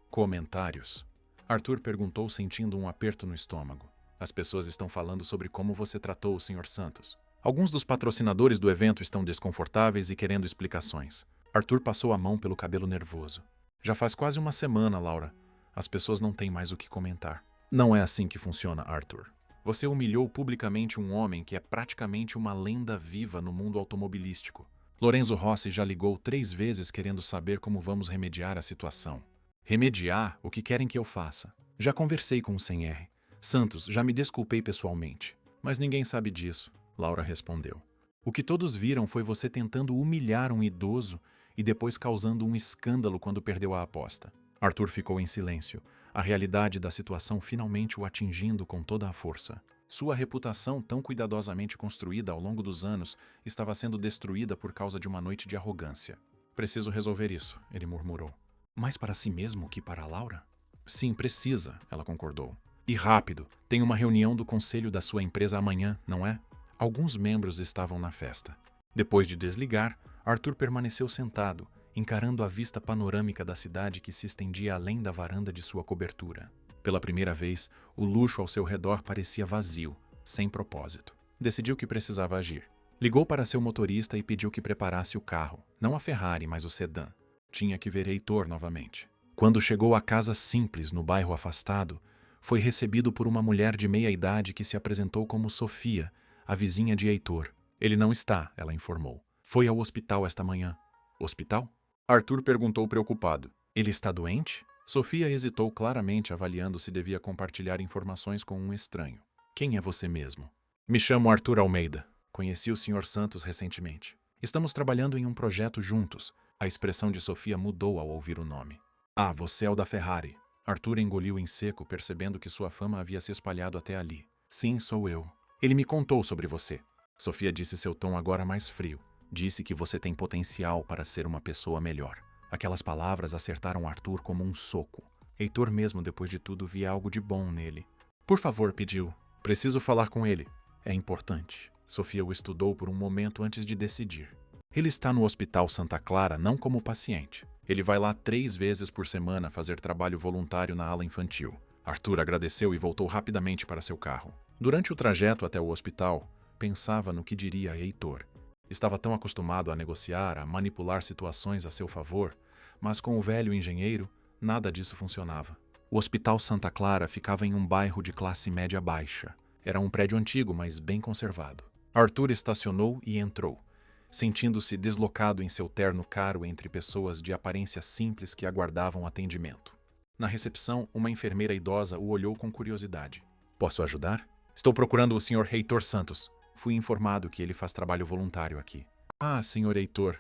Comentários? Arthur perguntou, sentindo um aperto no estômago. As pessoas estão falando sobre como você tratou o Sr. Santos. Alguns dos patrocinadores do evento estão desconfortáveis e querendo explicações. Arthur passou a mão pelo cabelo nervoso. Já faz quase uma semana, Laura. As pessoas não têm mais o que comentar. Não é assim que funciona, Arthur. Você humilhou publicamente um homem que é praticamente uma lenda viva no mundo automobilístico. Lorenzo Rossi já ligou 3 vezes querendo saber como vamos remediar a situação. Remediar? O que querem que eu faça? Já conversei com o Senr. Santos, já me desculpei pessoalmente. Mas ninguém sabe disso, Laura respondeu. O que todos viram foi você tentando humilhar um idoso e depois causando um escândalo quando perdeu a aposta. Arthur ficou em silêncio, a realidade da situação finalmente o atingindo com toda a força. Sua reputação, tão cuidadosamente construída ao longo dos anos, estava sendo destruída por causa de uma noite de arrogância. Preciso resolver isso, ele murmurou. Mais para si mesmo que para Laura? Sim, precisa, ela concordou. E rápido, tem uma reunião do conselho da sua empresa amanhã, não é? Alguns membros estavam na festa. Depois de desligar, Arthur permaneceu sentado, encarando a vista panorâmica da cidade que se estendia além da varanda de sua cobertura. Pela primeira vez, o luxo ao seu redor parecia vazio, sem propósito. Decidiu que precisava agir. Ligou para seu motorista e pediu que preparasse o carro, não a Ferrari, mas o sedã. Tinha que ver Heitor novamente. Quando chegou à casa simples no bairro afastado, foi recebido por uma mulher de meia idade que se apresentou como Sofia, a vizinha de Heitor. Ele não está, ela informou. Foi ao hospital esta manhã. Hospital? Arthur perguntou preocupado. Ele está doente? Sofia hesitou claramente, avaliando se devia compartilhar informações com um estranho. Quem é você mesmo? Me chamo Arthur Almeida. Conheci o Sr. Santos recentemente. Estamos trabalhando em um projeto juntos. A expressão de Sofia mudou ao ouvir o nome. Ah, você é o da Ferrari. Arthur engoliu em seco, percebendo que sua fama havia se espalhado até ali. Sim, sou eu. Ele me contou sobre você. Sofia disse seu tom agora mais frio. Disse que você tem potencial para ser uma pessoa melhor. Aquelas palavras acertaram Arthur como um soco. Heitor mesmo, depois de tudo, via algo de bom nele. Por favor, pediu. Preciso falar com ele. É importante. Sofia o estudou por um momento antes de decidir. Ele está no Hospital Santa Clara não como paciente. Ele vai lá 3 vezes por semana fazer trabalho voluntário na ala infantil. Arthur agradeceu e voltou rapidamente para seu carro. Durante o trajeto até o hospital, pensava no que diria Heitor. Estava tão acostumado a negociar, a manipular situações a seu favor, mas com o velho engenheiro, nada disso funcionava. O Hospital Santa Clara ficava em um bairro de classe média baixa. Era um prédio antigo, mas bem conservado. Arthur estacionou e entrou, sentindo-se deslocado em seu terno caro entre pessoas de aparência simples que aguardavam atendimento. Na recepção, uma enfermeira idosa o olhou com curiosidade. Posso ajudar? Estou procurando o Sr. Heitor Santos. Fui informado que ele faz trabalho voluntário aqui. Ah, Sr. Heitor.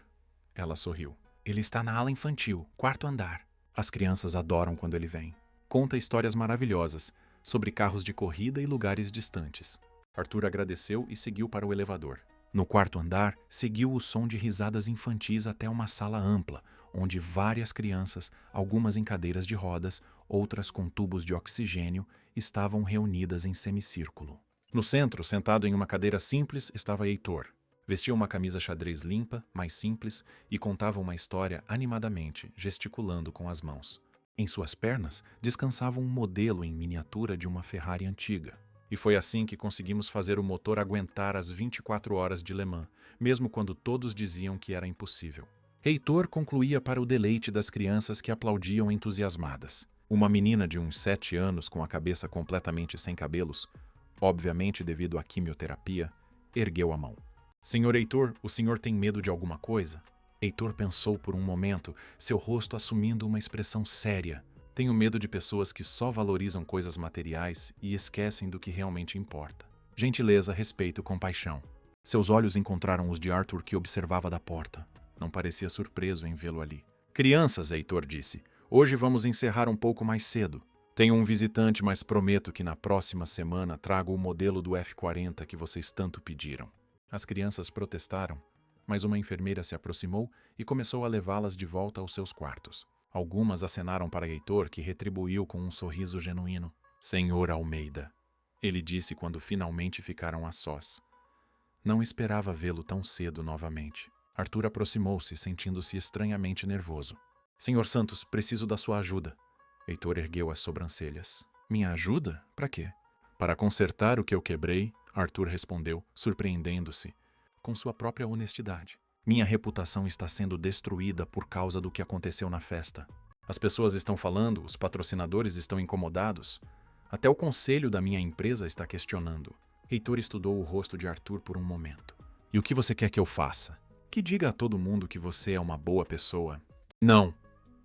Ela sorriu. Ele está na ala infantil, 4º andar. As crianças adoram quando ele vem. Conta histórias maravilhosas sobre carros de corrida e lugares distantes. Arthur agradeceu e seguiu para o elevador. No 4º andar, seguiu o som de risadas infantis até uma sala ampla, onde várias crianças, algumas em cadeiras de rodas, outras com tubos de oxigênio, estavam reunidas em semicírculo. No centro, sentado em uma cadeira simples, estava Heitor. Vestia uma camisa xadrez limpa, mais simples, e contava uma história animadamente, gesticulando com as mãos. Em suas pernas, descansava um modelo em miniatura de uma Ferrari antiga. E foi assim que conseguimos fazer o motor aguentar as 24 horas de Le Mans, mesmo quando todos diziam que era impossível. Heitor concluía para o deleite das crianças que aplaudiam entusiasmadas. Uma menina de uns 7 anos com a cabeça completamente sem cabelos, obviamente devido à quimioterapia, ergueu a mão. Senhor Heitor, o senhor tem medo de alguma coisa? Heitor pensou por um momento, seu rosto assumindo uma expressão séria. Tenho medo de pessoas que só valorizam coisas materiais e esquecem do que realmente importa. Gentileza, respeito, compaixão. Seus olhos encontraram os de Arthur, que observava da porta. Não parecia surpreso em vê-lo ali. Crianças, Heitor disse, hoje vamos encerrar um pouco mais cedo. Tenho um visitante, mas prometo que na próxima semana trago o modelo do F40 que vocês tanto pediram. As crianças protestaram, mas uma enfermeira se aproximou e começou a levá-las de volta aos seus quartos. Algumas acenaram para Heitor, que retribuiu com um sorriso genuíno. Senhor Almeida, ele disse quando finalmente ficaram a sós. Não esperava vê-lo tão cedo novamente. Arthur aproximou-se, sentindo-se estranhamente nervoso. Senhor Santos, preciso da sua ajuda. Heitor ergueu as sobrancelhas. Minha ajuda? Para quê? Para consertar o que eu quebrei, Arthur respondeu, surpreendendo-se com sua própria honestidade. Minha reputação está sendo destruída por causa do que aconteceu na festa. As pessoas estão falando, os patrocinadores estão incomodados. Até o conselho da minha empresa está questionando. Heitor estudou o rosto de Arthur por um momento. E o que você quer que eu faça? Que diga a todo mundo que você é uma boa pessoa? Não.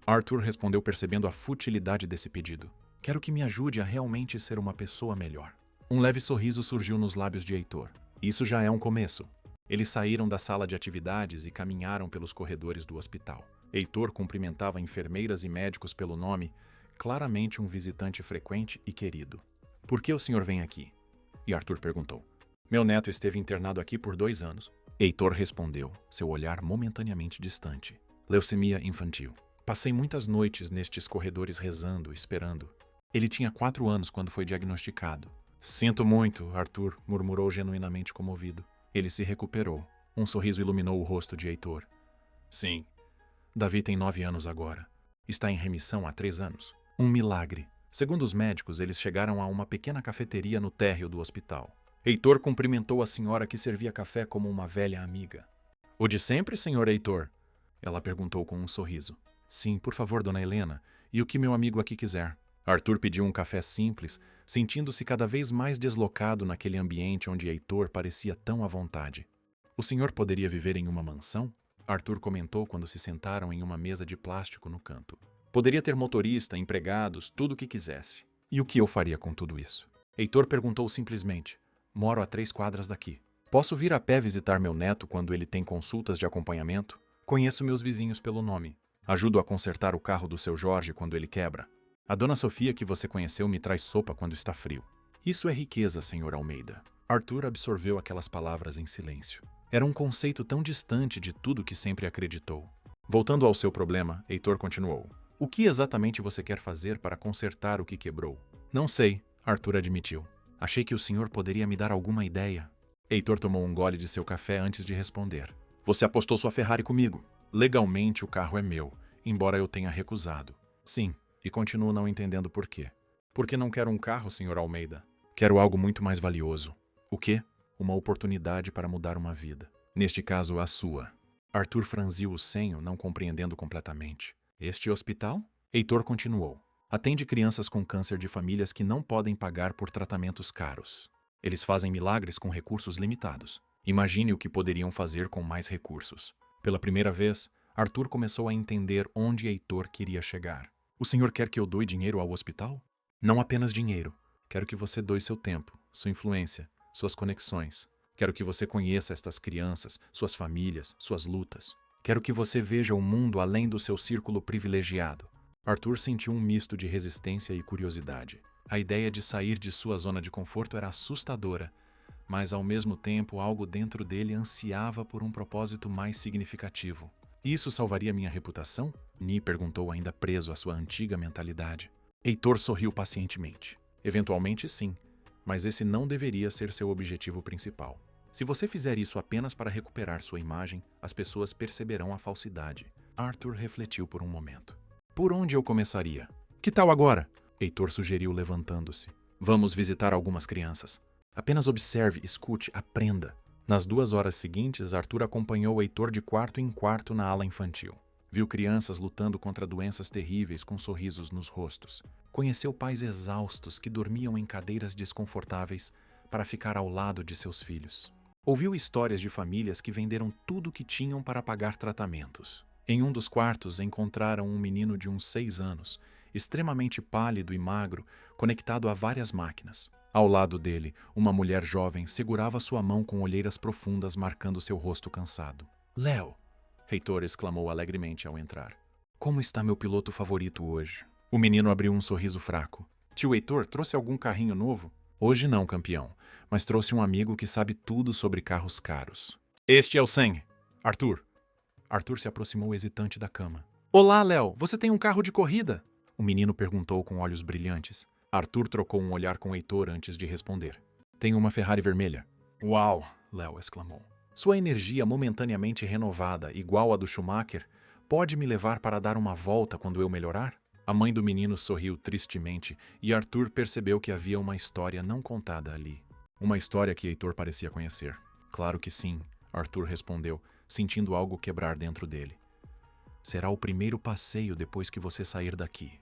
Arthur respondeu percebendo a futilidade desse pedido. Quero que me ajude a realmente ser uma pessoa melhor. Um leve sorriso surgiu nos lábios de Heitor. Isso já é um começo. Eles saíram da sala de atividades e caminharam pelos corredores do hospital. Heitor cumprimentava enfermeiras e médicos pelo nome, claramente um visitante frequente e querido. Por que o senhor vem aqui? E Arthur perguntou. Meu neto esteve internado aqui por 2 anos. Heitor respondeu, seu olhar momentaneamente distante. Leucemia infantil. Passei muitas noites nestes corredores rezando, esperando. Ele tinha 4 anos quando foi diagnosticado. Sinto muito, Arthur murmurou genuinamente comovido. Ele se recuperou. Um sorriso iluminou o rosto de Heitor. Sim. Davi tem 9 anos agora. Está em remissão há 3 anos. Um milagre. Segundo os médicos, eles chegaram a uma pequena cafeteria no térreo do hospital. Heitor cumprimentou a senhora que servia café como uma velha amiga. O de sempre, senhor Heitor? Ela perguntou com um sorriso. Sim, por favor, dona Helena, e o que meu amigo aqui quiser. Arthur pediu um café simples, sentindo-se cada vez mais deslocado naquele ambiente onde Heitor parecia tão à vontade. O senhor poderia viver em uma mansão? Arthur comentou quando se sentaram em uma mesa de plástico no canto. Poderia ter motorista, empregados, tudo o que quisesse. E o que eu faria com tudo isso? Heitor perguntou simplesmente. Moro a 3 quadras daqui. Posso vir a pé visitar meu neto quando ele tem consultas de acompanhamento? Conheço meus vizinhos pelo nome. Ajudo a consertar o carro do seu Jorge quando ele quebra. A dona Sofia que você conheceu me traz sopa quando está frio. Isso é riqueza, senhor Almeida. Arthur absorveu aquelas palavras em silêncio. Era um conceito tão distante de tudo que sempre acreditou. Voltando ao seu problema, Heitor continuou. O que exatamente você quer fazer para consertar o que quebrou? Não sei, Arthur admitiu. Achei que o senhor poderia me dar alguma ideia. Heitor tomou um gole de seu café antes de responder. Você apostou sua Ferrari comigo. Legalmente o carro é meu, embora eu tenha recusado. Sim, e continuo não entendendo por quê. Porque não quero um carro, senhor Almeida. Quero algo muito mais valioso. O quê? Uma oportunidade para mudar uma vida. Neste caso, a sua. Arthur franziu o senho, não compreendendo completamente. Este hospital? Heitor continuou. Atende crianças com câncer de famílias que não podem pagar por tratamentos caros. Eles fazem milagres com recursos limitados. Imagine o que poderiam fazer com mais recursos. Pela primeira vez, Arthur começou a entender onde Heitor queria chegar. O senhor quer que eu doe dinheiro ao hospital? Não apenas dinheiro. Quero que você doe seu tempo, sua influência, suas conexões. Quero que você conheça estas crianças, suas famílias, suas lutas. Quero que você veja o mundo além do seu círculo privilegiado. Arthur sentiu um misto de resistência e curiosidade. A ideia de sair de sua zona de conforto era assustadora, mas ao mesmo tempo algo dentro dele ansiava por um propósito mais significativo. Isso salvaria minha reputação? Ni perguntou, ainda preso à sua antiga mentalidade. Heitor sorriu pacientemente. Eventualmente sim, mas esse não deveria ser seu objetivo principal. Se você fizer isso apenas para recuperar sua imagem, as pessoas perceberão a falsidade. Arthur refletiu por um momento. Por onde eu começaria? Que tal agora? Heitor sugeriu, levantando-se. Vamos visitar algumas crianças. Apenas observe, escute, aprenda. Nas 2 horas seguintes, Arthur acompanhou Heitor de quarto em quarto na ala infantil. Viu crianças lutando contra doenças terríveis com sorrisos nos rostos. Conheceu pais exaustos que dormiam em cadeiras desconfortáveis para ficar ao lado de seus filhos. Ouviu histórias de famílias que venderam tudo o que tinham para pagar tratamentos. Em um dos quartos, encontraram um menino de uns 6 anos, extremamente pálido e magro, conectado a várias máquinas. Ao lado dele, uma mulher jovem segurava sua mão com olheiras profundas marcando seu rosto cansado. Léo! Heitor exclamou alegremente ao entrar. Como está meu piloto favorito hoje? O menino abriu um sorriso fraco. Tio Heitor trouxe algum carrinho novo? Hoje não, campeão, mas trouxe um amigo que sabe tudo sobre carros caros. Este é o Sam. Arthur. Arthur se aproximou hesitante da cama. Olá, Léo, você tem um carro de corrida? O menino perguntou com olhos brilhantes. Arthur trocou um olhar com Heitor antes de responder. Tenho uma Ferrari vermelha. Uau! Léo exclamou. Sua energia momentaneamente renovada, igual a do Schumacher, pode me levar para dar uma volta quando eu melhorar? A mãe do menino sorriu tristemente e Arthur percebeu que havia uma história não contada ali. Uma história que Heitor parecia conhecer. Claro que sim, Arthur respondeu, sentindo algo quebrar dentro dele. Será o primeiro passeio depois que você sair daqui.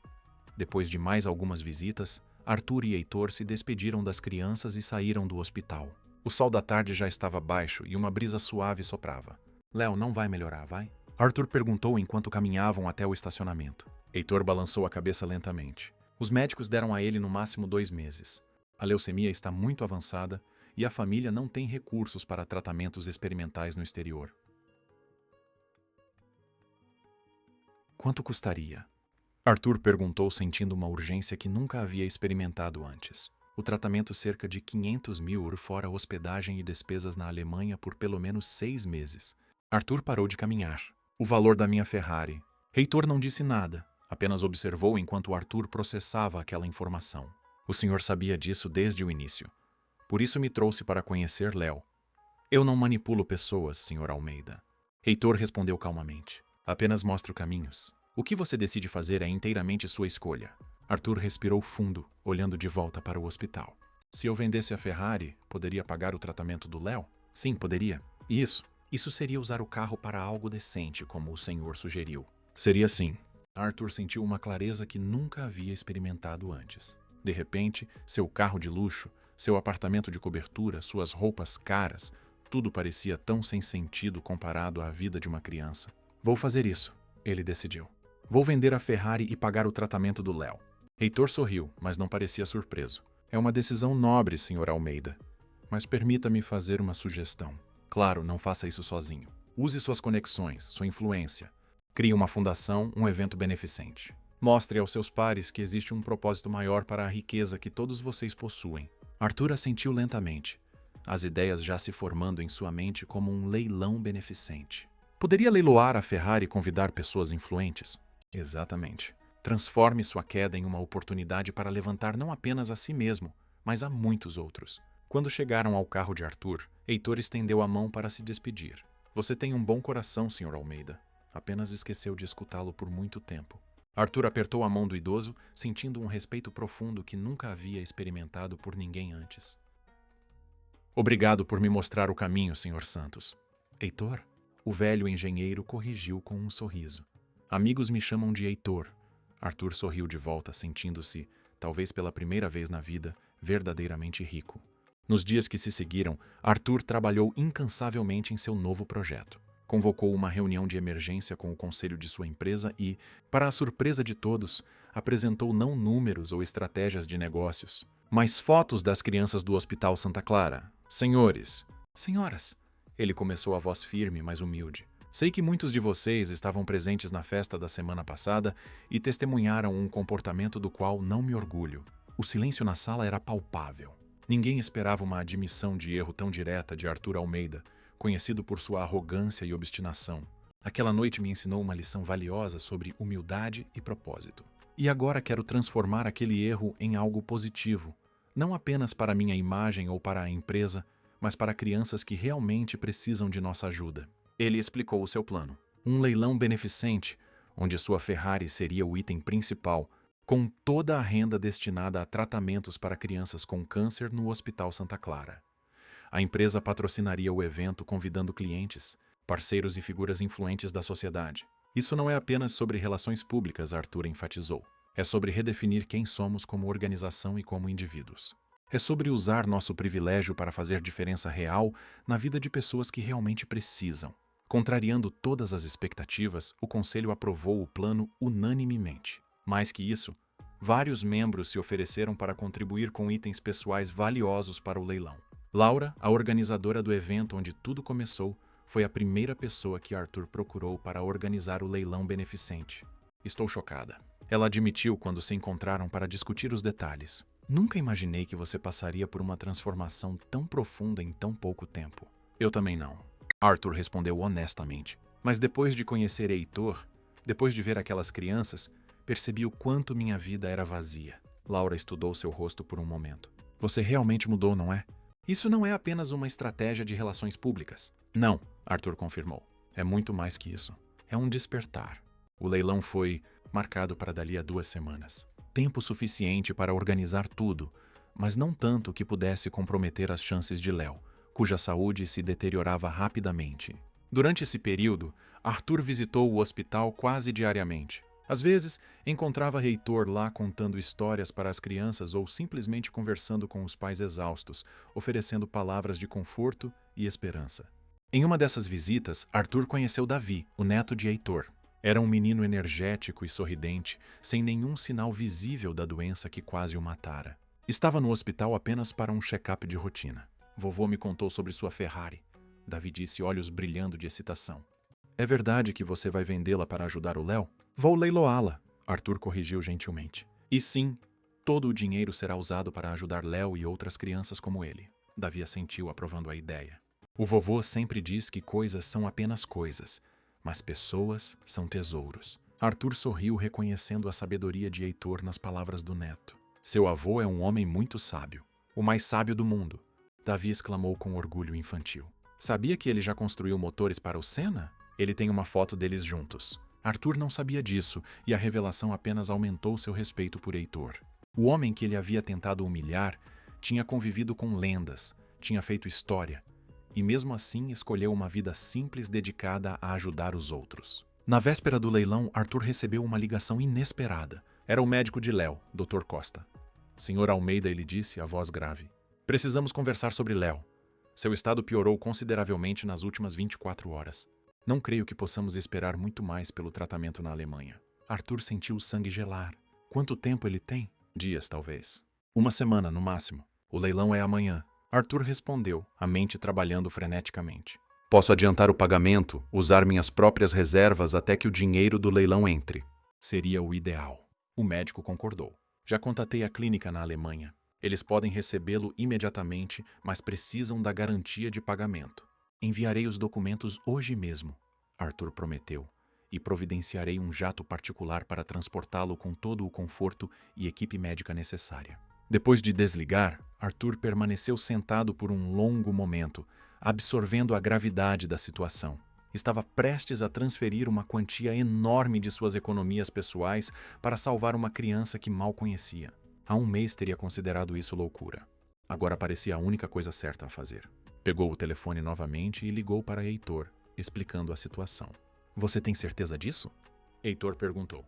Depois de mais algumas visitas, Arthur e Heitor se despediram das crianças e saíram do hospital. O sol da tarde já estava baixo e uma brisa suave soprava. Léo, não vai melhorar, vai? Arthur perguntou enquanto caminhavam até o estacionamento. Heitor balançou a cabeça lentamente. Os médicos deram a ele no máximo 2 meses. A leucemia está muito avançada e a família não tem recursos para tratamentos experimentais no exterior. Quanto custaria? Arthur perguntou, sentindo uma urgência que nunca havia experimentado antes. O tratamento cerca de 500 mil fora hospedagem e despesas na Alemanha por pelo menos 6 meses. Arthur parou de caminhar. O valor da minha Ferrari. Heitor não disse nada, apenas observou enquanto Arthur processava aquela informação. O senhor sabia disso desde o início. Por isso me trouxe para conhecer Léo. Eu não manipulo pessoas, Sr. Almeida. Heitor respondeu calmamente. Apenas mostro caminhos. O que você decide fazer é inteiramente sua escolha. Arthur respirou fundo, olhando de volta para o hospital. Se eu vendesse a Ferrari, poderia pagar o tratamento do Léo? Sim, poderia. Isso seria usar o carro para algo decente, como o senhor sugeriu. Seria sim. Arthur sentiu uma clareza que nunca havia experimentado antes. De repente, seu carro de luxo, seu apartamento de cobertura, suas roupas caras, tudo parecia tão sem sentido comparado à vida de uma criança. Vou fazer isso, ele decidiu. Vou vender a Ferrari e pagar o tratamento do Léo. Heitor sorriu, mas não parecia surpreso. É uma decisão nobre, Sr. Almeida. Mas permita-me fazer uma sugestão. Claro, não faça isso sozinho. Use suas conexões, sua influência. Crie uma fundação, um evento beneficente. Mostre aos seus pares que existe um propósito maior para a riqueza que todos vocês possuem. Arthur assentiu lentamente, as ideias já se formando em sua mente como um leilão beneficente. Poderia leiloar a Ferrari e convidar pessoas influentes? Exatamente. Transforme sua queda em uma oportunidade para levantar não apenas a si mesmo, mas a muitos outros. Quando chegaram ao carro de Arthur, Heitor estendeu a mão para se despedir. Você tem um bom coração, Sr. Almeida. Apenas esqueceu de escutá-lo por muito tempo. Arthur apertou a mão do idoso, sentindo um respeito profundo que nunca havia experimentado por ninguém antes. Obrigado por me mostrar o caminho, Sr. Santos. Heitor? O velho engenheiro corrigiu com um sorriso. Amigos me chamam de Heitor. Arthur sorriu de volta, sentindo-se, talvez pela primeira vez na vida, verdadeiramente rico. Nos dias que se seguiram, Arthur trabalhou incansavelmente em seu novo projeto. Convocou uma reunião de emergência com o conselho de sua empresa e, para a surpresa de todos, apresentou não números ou estratégias de negócios, mas fotos das crianças do Hospital Santa Clara. Senhores, senhoras, ele começou a voz firme, mas humilde. Sei que muitos de vocês estavam presentes na festa da semana passada e testemunharam um comportamento do qual não me orgulho. O silêncio na sala era palpável. Ninguém esperava uma admissão de erro tão direta de Arthur Almeida, conhecido por sua arrogância e obstinação. Aquela noite me ensinou uma lição valiosa sobre humildade e propósito. E agora quero transformar aquele erro em algo positivo, não apenas para minha imagem ou para a empresa, mas para crianças que realmente precisam de nossa ajuda. Ele explicou o seu plano. Um leilão beneficente, onde sua Ferrari seria o item principal, com toda a renda destinada a tratamentos para crianças com câncer no Hospital Santa Clara. A empresa patrocinaria o evento convidando clientes, parceiros e figuras influentes da sociedade. Isso não é apenas sobre relações públicas, Arthur enfatizou. É sobre redefinir quem somos como organização e como indivíduos. É sobre usar nosso privilégio para fazer diferença real na vida de pessoas que realmente precisam. Contrariando todas as expectativas, o Conselho aprovou o plano unanimemente. Mais que isso, vários membros se ofereceram para contribuir com itens pessoais valiosos para o leilão. Laura, a organizadora do evento onde tudo começou, foi a primeira pessoa que Arthur procurou para organizar o leilão beneficente. Estou chocada. Ela admitiu quando se encontraram para discutir os detalhes. Nunca imaginei que você passaria por uma transformação tão profunda em tão pouco tempo. Eu também não. Arthur respondeu honestamente. Mas depois de conhecer Heitor, depois de ver aquelas crianças, percebi o quanto minha vida era vazia. Laura estudou seu rosto por um momento. Você realmente mudou, não é? Isso não é apenas uma estratégia de relações públicas. Não, Arthur confirmou. É muito mais que isso. É um despertar. O leilão foi marcado para dali a 2 semanas. Tempo suficiente para organizar tudo, mas não tanto que pudesse comprometer as chances de Léo, cuja saúde se deteriorava rapidamente. Durante esse período, Arthur visitou o hospital quase diariamente. Às vezes, encontrava Heitor lá contando histórias para as crianças ou simplesmente conversando com os pais exaustos, oferecendo palavras de conforto e esperança. Em uma dessas visitas, Arthur conheceu Davi, o neto de Heitor. Era um menino energético e sorridente, sem nenhum sinal visível da doença que quase o matara. Estava no hospital apenas para um check-up de rotina. Vovô me contou sobre sua Ferrari. Davi disse, olhos brilhando de excitação. É verdade que você vai vendê-la para ajudar o Léo? Vou leiloá-la, Arthur corrigiu gentilmente. E sim, todo o dinheiro será usado para ajudar Léo e outras crianças como ele. Davi assentiu, aprovando a ideia. O vovô sempre diz que coisas são apenas coisas, mas pessoas são tesouros. Arthur sorriu, reconhecendo a sabedoria de Heitor nas palavras do neto. Seu avô é um homem muito sábio, o mais sábio do mundo. Davi exclamou com orgulho infantil. Sabia que ele já construiu motores para o Senna? Ele tem uma foto deles juntos. Arthur não sabia disso, e a revelação apenas aumentou seu respeito por Heitor. O homem que ele havia tentado humilhar tinha convivido com lendas, tinha feito história, e mesmo assim escolheu uma vida simples dedicada a ajudar os outros. Na véspera do leilão, Arthur recebeu uma ligação inesperada. Era o médico de Léo, Dr. Costa. Senhor Almeida, ele disse, a voz grave. Precisamos conversar sobre Léo. Seu estado piorou consideravelmente nas últimas 24 horas. Não creio que possamos esperar muito mais pelo tratamento na Alemanha. Arthur sentiu o sangue gelar. Quanto tempo ele tem? Dias, talvez. Uma semana, no máximo. O leilão é amanhã. Arthur respondeu, a mente trabalhando freneticamente. Posso adiantar o pagamento, usar minhas próprias reservas até que o dinheiro do leilão entre. Seria o ideal. O médico concordou. Já contatei a clínica na Alemanha. Eles podem recebê-lo imediatamente, mas precisam da garantia de pagamento. Enviarei os documentos hoje mesmo, Arthur prometeu, e providenciarei um jato particular para transportá-lo com todo o conforto e equipe médica necessária. Depois de desligar, Arthur permaneceu sentado por um longo momento, absorvendo a gravidade da situação. Estava prestes a transferir uma quantia enorme de suas economias pessoais para salvar uma criança que mal conhecia. Há um mês teria considerado isso loucura. Agora parecia a única coisa certa a fazer. Pegou o telefone novamente e ligou para Heitor, explicando a situação. Você tem certeza disso? Heitor perguntou.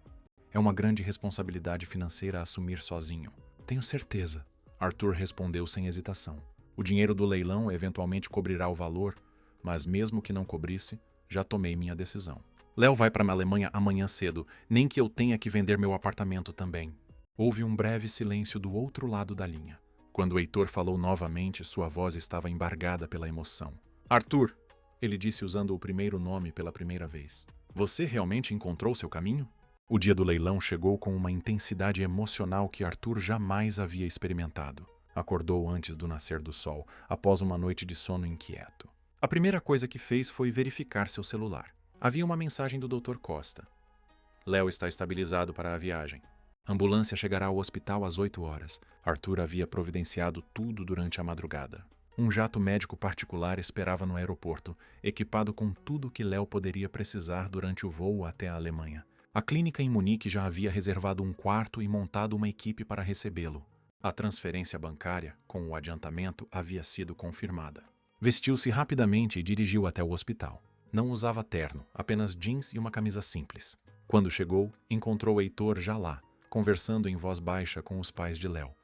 É uma grande responsabilidade financeira a assumir sozinho. Tenho certeza, Arthur respondeu sem hesitação. O dinheiro do leilão eventualmente cobrirá o valor, mas mesmo que não cobrisse, já tomei minha decisão. Léo vai para a Alemanha amanhã cedo, nem que eu tenha que vender meu apartamento também. Houve um breve silêncio do outro lado da linha. Quando Heitor falou novamente, sua voz estava embargada pela emoção. Arthur, ele disse usando o primeiro nome pela primeira vez. Você realmente encontrou seu caminho? O dia do leilão chegou com uma intensidade emocional que Arthur jamais havia experimentado. Acordou antes do nascer do sol, após uma noite de sono inquieto. A primeira coisa que fez foi verificar seu celular. Havia uma mensagem do Dr. Costa. Léo está estabilizado para a viagem. A ambulância chegará ao hospital às 8 horas. Arthur havia providenciado tudo durante a madrugada. Um jato médico particular esperava no aeroporto, equipado com tudo que Léo poderia precisar durante o voo até a Alemanha. A clínica em Munique já havia reservado um quarto e montado uma equipe para recebê-lo. A transferência bancária, com o adiantamento, havia sido confirmada. Vestiu-se rapidamente e dirigiu até o hospital. Não usava terno, apenas jeans e uma camisa simples. Quando chegou, encontrou Heitor já lá, conversando em voz baixa com os pais de Léo.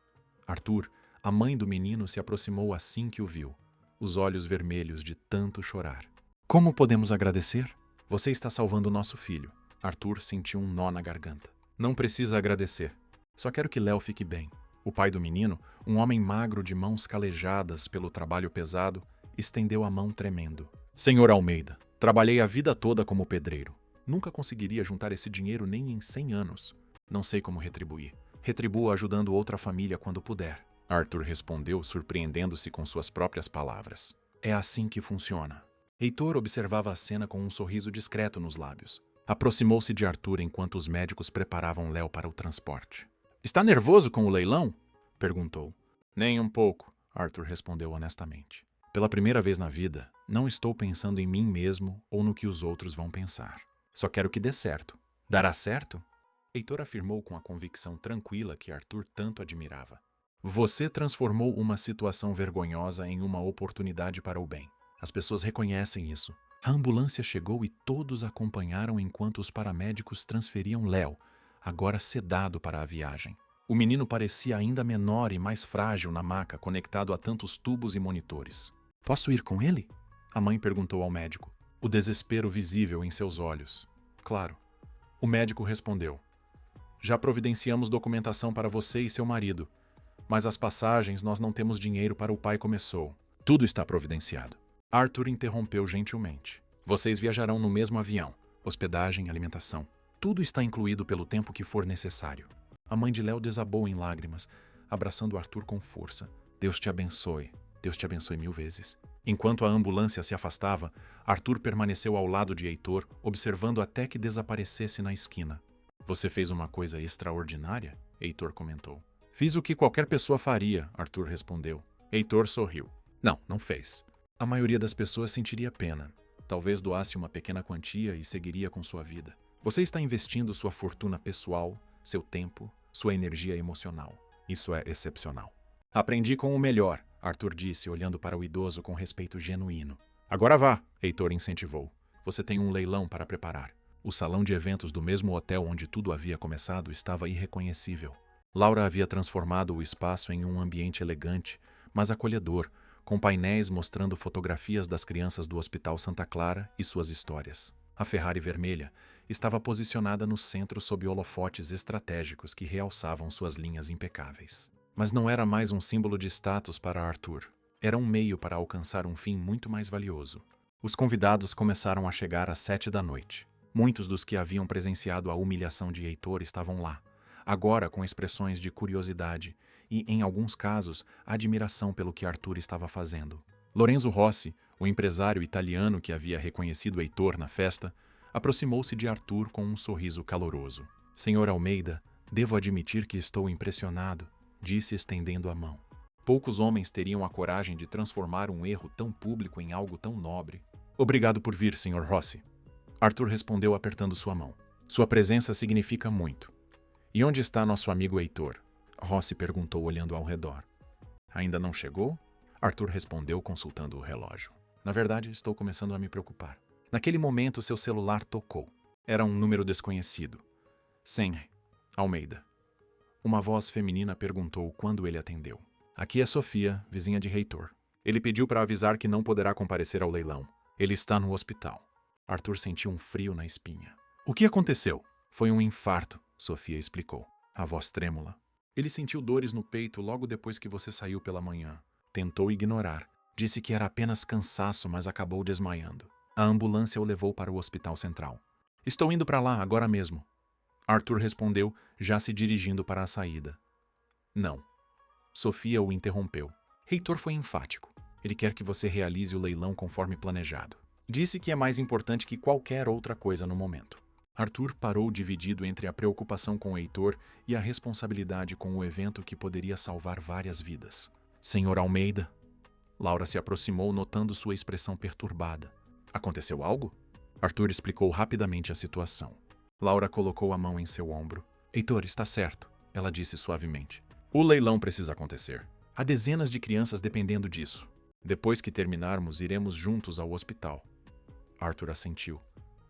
Arthur, a mãe do menino, se aproximou assim que o viu, os olhos vermelhos de tanto chorar. Como podemos agradecer? Você está salvando nosso filho. Arthur sentiu um nó na garganta. Não precisa agradecer. Só quero que Léo fique bem. O pai do menino, um homem magro de mãos calejadas pelo trabalho pesado, estendeu a mão tremendo. Senhor Almeida, trabalhei a vida toda como pedreiro. Nunca conseguiria juntar esse dinheiro nem em 100 anos. Não sei como retribuir. Retribuo ajudando outra família quando puder. Arthur respondeu, surpreendendo-se com suas próprias palavras. É assim que funciona. Heitor observava a cena com um sorriso discreto nos lábios. Aproximou-se de Arthur enquanto os médicos preparavam Léo para o transporte. Está nervoso com o leilão? Perguntou. Nem um pouco, Arthur respondeu honestamente. Pela primeira vez na vida, não estou pensando em mim mesmo ou no que os outros vão pensar. Só quero que dê certo. Dará certo? Heitor afirmou com a convicção tranquila que Arthur tanto admirava. Você transformou uma situação vergonhosa em uma oportunidade para o bem. As pessoas reconhecem isso. A ambulância chegou e todos acompanharam enquanto os paramédicos transferiam Léo, agora sedado, para a viagem. O menino parecia ainda menor e mais frágil na maca, conectado a tantos tubos e monitores. "Posso ir com ele?" a mãe perguntou ao médico, o desespero visível em seus olhos. "Claro." O médico respondeu. "Já providenciamos documentação para você e seu marido, mas as passagens nós não temos dinheiro para. O pai começou. Tudo está providenciado." Arthur interrompeu gentilmente. "Vocês viajarão no mesmo avião. Hospedagem, alimentação. Tudo está incluído pelo tempo que for necessário." A mãe de Léo desabou em lágrimas, abraçando Arthur com força. "Deus te abençoe. Deus te abençoe 1000 vezes." Enquanto a ambulância se afastava, Arthur permaneceu ao lado de Heitor, observando até que desaparecesse na esquina. "Você fez uma coisa extraordinária?" Heitor comentou. "Fiz o que qualquer pessoa faria", Arthur respondeu. Heitor sorriu. "Não, não fez. A maioria das pessoas sentiria pena. Talvez doasse uma pequena quantia e seguiria com sua vida. Você está investindo sua fortuna pessoal, seu tempo, sua energia emocional. Isso é excepcional." "Aprendi com o melhor", Arthur disse, olhando para o idoso com respeito genuíno. "Agora vá", Heitor incentivou. "Você tem um leilão para preparar." O salão de eventos do mesmo hotel onde tudo havia começado estava irreconhecível. Laura havia transformado o espaço em um ambiente elegante, mas acolhedor, com painéis mostrando fotografias das crianças do Hospital Santa Clara e suas histórias. A Ferrari vermelha estava posicionada no centro sob holofotes estratégicos que realçavam suas linhas impecáveis. Mas não era mais um símbolo de status para Arthur. Era um meio para alcançar um fim muito mais valioso. Os convidados começaram a chegar às 7 da noite. Muitos dos que haviam presenciado a humilhação de Heitor estavam lá, agora com expressões de curiosidade e, em alguns casos, admiração pelo que Arthur estava fazendo. Lorenzo Rossi, o empresário italiano que havia reconhecido Heitor na festa, aproximou-se de Arthur com um sorriso caloroso. "Senhor Almeida, devo admitir que estou impressionado", disse estendendo a mão. Poucos homens teriam a coragem de transformar um erro tão público em algo tão nobre. "Obrigado por vir, Sr. Rossi." Arthur respondeu apertando sua mão. "Sua presença significa muito." "E onde está nosso amigo Heitor?" Rossi perguntou olhando ao redor. "Ainda não chegou?" Arthur respondeu consultando o relógio. "Na verdade, estou começando a me preocupar." Naquele momento, seu celular tocou. Era um número desconhecido. "Sim, Almeida." Uma voz feminina perguntou quando ele atendeu. "Aqui é Sofia, vizinha de Heitor. Ele pediu para avisar que não poderá comparecer ao leilão. Ele está no hospital." Arthur sentiu um frio na espinha. "O que aconteceu?" "Foi um infarto", Sofia explicou, a voz trêmula. "Ele sentiu dores no peito logo depois que você saiu pela manhã. Tentou ignorar. Disse que era apenas cansaço, mas acabou desmaiando. A ambulância o levou para o hospital central." "Estou indo para lá agora mesmo." Arthur respondeu, já se dirigindo para a saída. "Não." Sofia o interrompeu. "Heitor foi enfático. Ele quer que você realize o leilão conforme planejado. Disse que é mais importante que qualquer outra coisa no momento." Arthur parou dividido entre a preocupação com Heitor e a responsabilidade com o evento que poderia salvar várias vidas. "Senhor Almeida?" Laura se aproximou, notando sua expressão perturbada. "Aconteceu algo?" Arthur explicou rapidamente a situação. Laura colocou a mão em seu ombro. "Heitor, está certo", ela disse suavemente. "O leilão precisa acontecer. Há dezenas de crianças dependendo disso. Depois que terminarmos, iremos juntos ao hospital." Arthur assentiu,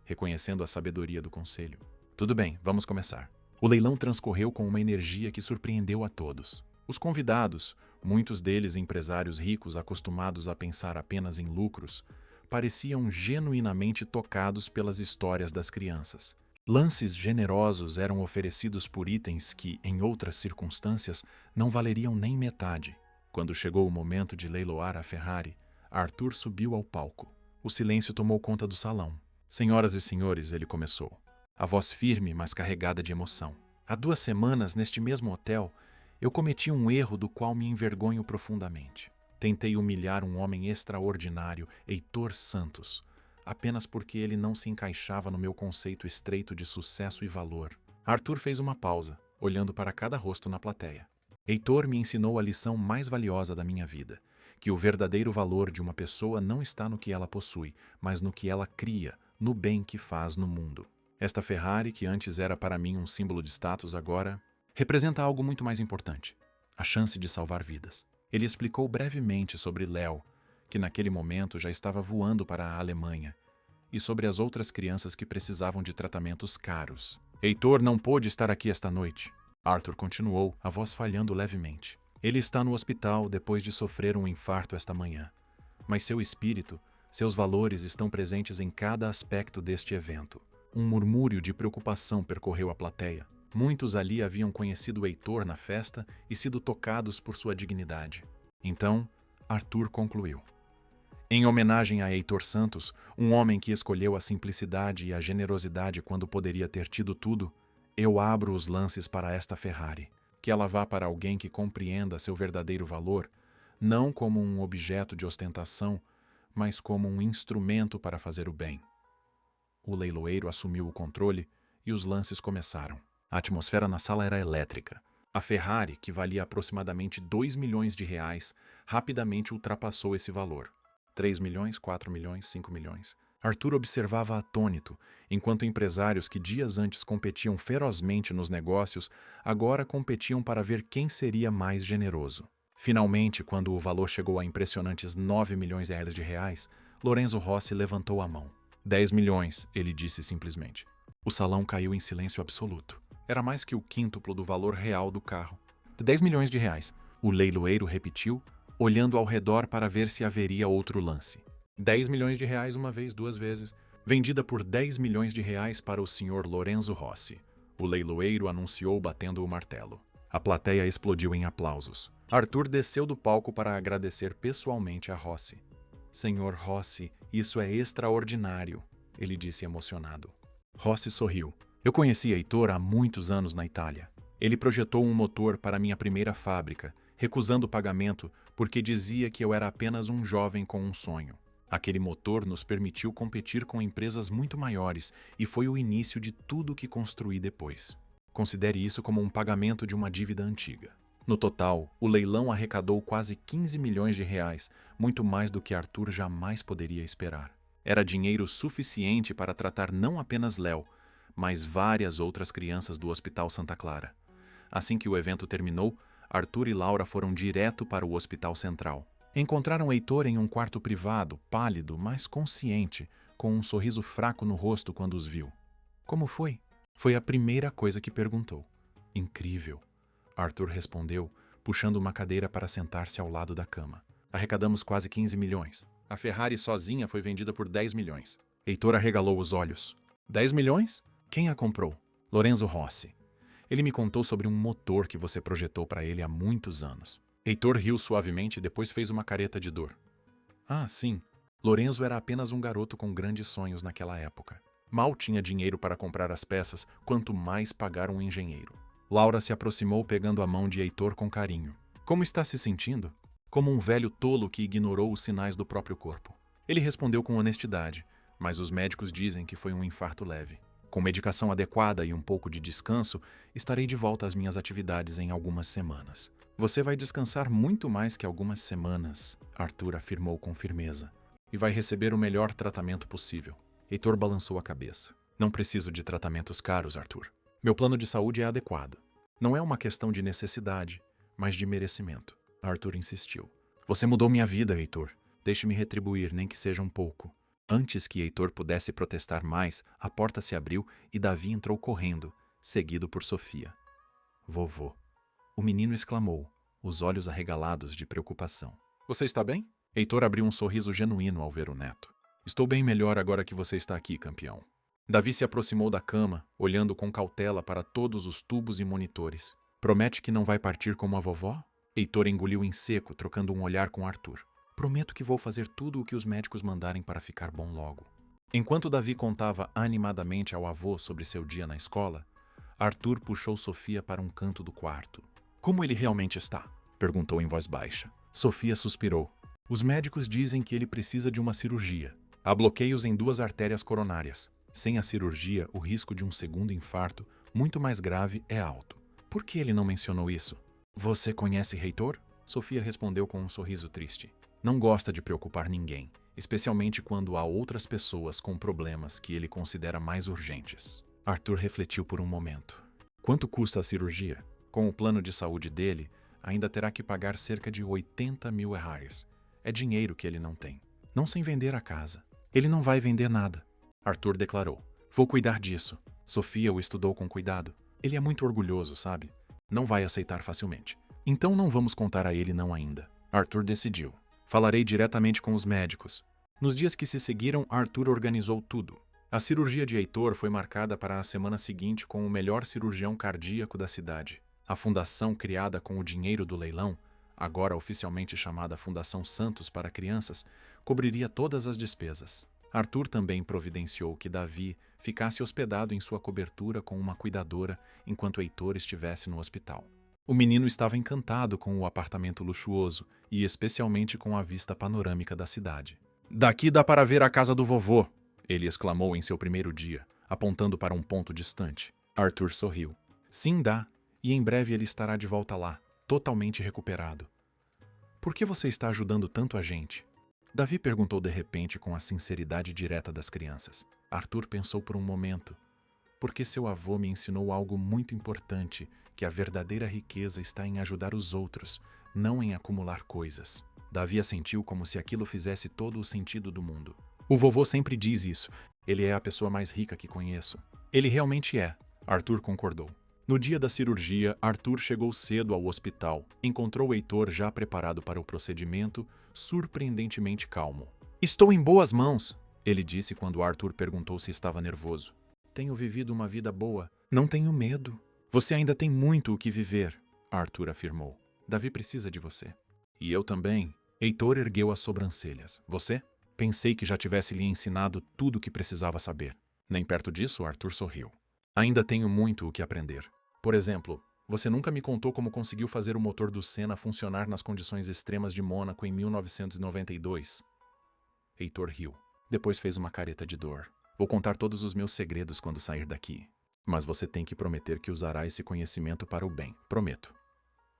reconhecendo a sabedoria do conselho. "Tudo bem, vamos começar." O leilão transcorreu com uma energia que surpreendeu a todos. Os convidados, muitos deles empresários ricos acostumados a pensar apenas em lucros, pareciam genuinamente tocados pelas histórias das crianças. Lances generosos eram oferecidos por itens que, em outras circunstâncias, não valeriam nem metade. Quando chegou o momento de leiloar a Ferrari, Arthur subiu ao palco. O silêncio tomou conta do salão. "Senhoras e senhores", ele começou, a voz firme, mas carregada de emoção. "Há 2 semanas, neste mesmo hotel, eu cometi um erro do qual me envergonho profundamente. Tentei humilhar um homem extraordinário, Heitor Santos, apenas porque ele não se encaixava no meu conceito estreito de sucesso e valor." Arthur fez uma pausa, olhando para cada rosto na plateia. "Heitor me ensinou a lição mais valiosa da minha vida, que o verdadeiro valor de uma pessoa não está no que ela possui, mas no que ela cria, no bem que faz no mundo. Esta Ferrari, que antes era para mim um símbolo de status, agora representa algo muito mais importante: a chance de salvar vidas." Ele explicou brevemente sobre Léo, que naquele momento já estava voando para a Alemanha, e sobre as outras crianças que precisavam de tratamentos caros. Heitor não pôde estar aqui esta noite. Arthur continuou, a voz falhando levemente. Ele está no hospital depois de sofrer um infarto esta manhã. Mas seu espírito, seus valores estão presentes em cada aspecto deste evento. Um murmúrio de preocupação percorreu a plateia. Muitos ali haviam conhecido Heitor na festa e sido tocados por sua dignidade. Então, Arthur concluiu. Em homenagem a Heitor Santos, um homem que escolheu a simplicidade e a generosidade quando poderia ter tido tudo, eu abro os lances para esta Ferrari, que ela vá para alguém que compreenda seu verdadeiro valor, não como um objeto de ostentação, mas como um instrumento para fazer o bem. O leiloeiro assumiu o controle e os lances começaram. A atmosfera na sala era elétrica. A Ferrari, que valia aproximadamente 2 milhões de reais, rapidamente ultrapassou esse valor. 3 milhões, 4 milhões, 5 milhões. Arthur observava atônito, enquanto empresários que dias antes competiam ferozmente nos negócios, agora competiam para ver quem seria mais generoso. Finalmente, quando o valor chegou a impressionantes 9 milhões de reais, Lorenzo Rossi levantou a mão. 10 milhões, ele disse simplesmente. O salão caiu em silêncio absoluto. Era mais que o quíntuplo do valor real do carro. 10 milhões de reais. O leiloeiro repetiu, olhando ao redor para ver se haveria outro lance. 10 milhões de reais uma vez, duas vezes. Vendida por 10 milhões de reais para o senhor Lorenzo Rossi. O leiloeiro anunciou batendo o martelo. A plateia explodiu em aplausos. Arthur desceu do palco para agradecer pessoalmente a Rossi. Senhor Rossi, isso é extraordinário, ele disse emocionado. Rossi sorriu. Eu conheci Heitor há muitos anos na Itália. Ele projetou um motor para minha primeira fábrica, recusando o pagamento porque dizia que eu era apenas um jovem com um sonho. Aquele motor nos permitiu competir com empresas muito maiores e foi o início de tudo o que construí depois. Considere isso como um pagamento de uma dívida antiga. No total, o leilão arrecadou quase 15 milhões de reais, muito mais do que Arthur jamais poderia esperar. Era dinheiro suficiente para tratar não apenas Léo, mas várias outras crianças do Hospital Santa Clara. Assim que o evento terminou, Arthur e Laura foram direto para o Hospital Central. Encontraram Heitor em um quarto privado, pálido, mas consciente, com um sorriso fraco no rosto quando os viu. Como foi? Foi a primeira coisa que perguntou. Incrível. Arthur respondeu, puxando uma cadeira para sentar-se ao lado da cama. Arrecadamos quase 15 milhões. A Ferrari sozinha foi vendida por 10 milhões. Heitor arregalou os olhos. 10 milhões? Quem a comprou? Lorenzo Rossi. Ele me contou sobre um motor que você projetou para ele há muitos anos. Heitor riu suavemente e depois fez uma careta de dor. Ah, sim. Lorenzo era apenas um garoto com grandes sonhos naquela época. Mal tinha dinheiro para comprar as peças, quanto mais pagar um engenheiro. Laura se aproximou pegando a mão de Heitor com carinho. Como está se sentindo? Como um velho tolo que ignorou os sinais do próprio corpo. Ele respondeu com honestidade, mas os médicos dizem que foi um infarto leve. Com medicação adequada e um pouco de descanso, estarei de volta às minhas atividades em algumas semanas. Você vai descansar muito mais que algumas semanas, Arthur afirmou com firmeza, e vai receber o melhor tratamento possível. Heitor balançou a cabeça. Não preciso de tratamentos caros, Arthur. Meu plano de saúde é adequado. Não é uma questão de necessidade, mas de merecimento. Arthur insistiu. Você mudou minha vida, Heitor. Deixe-me retribuir, nem que seja um pouco. Antes que Heitor pudesse protestar mais, a porta se abriu e Davi entrou correndo, seguido por Sofia. Vovô. O menino exclamou, os olhos arregalados de preocupação. Você está bem? Heitor abriu um sorriso genuíno ao ver o neto. Estou bem melhor agora que você está aqui, campeão. Davi se aproximou da cama, olhando com cautela para todos os tubos e monitores. Promete que não vai partir como a vovó? Heitor engoliu em seco, trocando um olhar com Arthur. Prometo que vou fazer tudo o que os médicos mandarem para ficar bom logo. Enquanto Davi contava animadamente ao avô sobre seu dia na escola, Arthur puxou Sofia para um canto do quarto. Como ele realmente está? Perguntou em voz baixa. Sofia suspirou. Os médicos dizem que ele precisa de uma cirurgia. Há bloqueios em 2 artérias coronárias. Sem a cirurgia, o risco de um segundo infarto, muito mais grave, é alto. Por que ele não mencionou isso? Você conhece Heitor? Sofia respondeu com um sorriso triste. Não gosta de preocupar ninguém, especialmente quando há outras pessoas com problemas que ele considera mais urgentes. Arthur refletiu por um momento. Quanto custa a cirurgia? Com o plano de saúde dele, ainda terá que pagar cerca de 80 mil reais. É dinheiro que ele não tem. Não sem vender a casa. Ele não vai vender nada. Arthur declarou. Vou cuidar disso. Sofia o estudou com cuidado. Ele é muito orgulhoso, sabe? Não vai aceitar facilmente. Então não vamos contar a ele não ainda. Arthur decidiu. Falarei diretamente com os médicos. Nos dias que se seguiram, Arthur organizou tudo. A cirurgia de Heitor foi marcada para a semana seguinte com o melhor cirurgião cardíaco da cidade. A fundação criada com o dinheiro do leilão, agora oficialmente chamada Fundação Santos para Crianças, cobriria todas as despesas. Arthur também providenciou que Davi ficasse hospedado em sua cobertura com uma cuidadora enquanto Heitor estivesse no hospital. O menino estava encantado com o apartamento luxuoso e especialmente com a vista panorâmica da cidade. Daqui dá para ver a casa do vovô, ele exclamou em seu primeiro dia, apontando para um ponto distante. Arthur sorriu. Sim, dá, e em breve ele estará de volta lá, totalmente recuperado. Por que você está ajudando tanto a gente? Davi perguntou de repente com a sinceridade direta das crianças. Arthur pensou por um momento. Porque seu avô me ensinou algo muito importante, que a verdadeira riqueza está em ajudar os outros, não em acumular coisas. Davi assentiu como se aquilo fizesse todo o sentido do mundo. O vovô sempre diz isso. Ele é a pessoa mais rica que conheço. Ele realmente é, Arthur concordou. No dia da cirurgia, Arthur chegou cedo ao hospital. Encontrou Heitor já preparado para o procedimento, surpreendentemente calmo. Estou em boas mãos, ele disse quando Arthur perguntou se estava nervoso. Tenho vivido uma vida boa. Não tenho medo. Você ainda tem muito o que viver, Arthur afirmou. Davi precisa de você. E eu também. Heitor ergueu as sobrancelhas. Você? Pensei que já tivesse lhe ensinado tudo o que precisava saber. Nem perto disso, Arthur sorriu. Ainda tenho muito o que aprender. Por exemplo, você nunca me contou como conseguiu fazer o motor do Senna funcionar nas condições extremas de Mônaco em 1992. Heitor riu. Depois fez uma careta de dor. Vou contar todos os meus segredos quando sair daqui. Mas você tem que prometer que usará esse conhecimento para o bem. Prometo.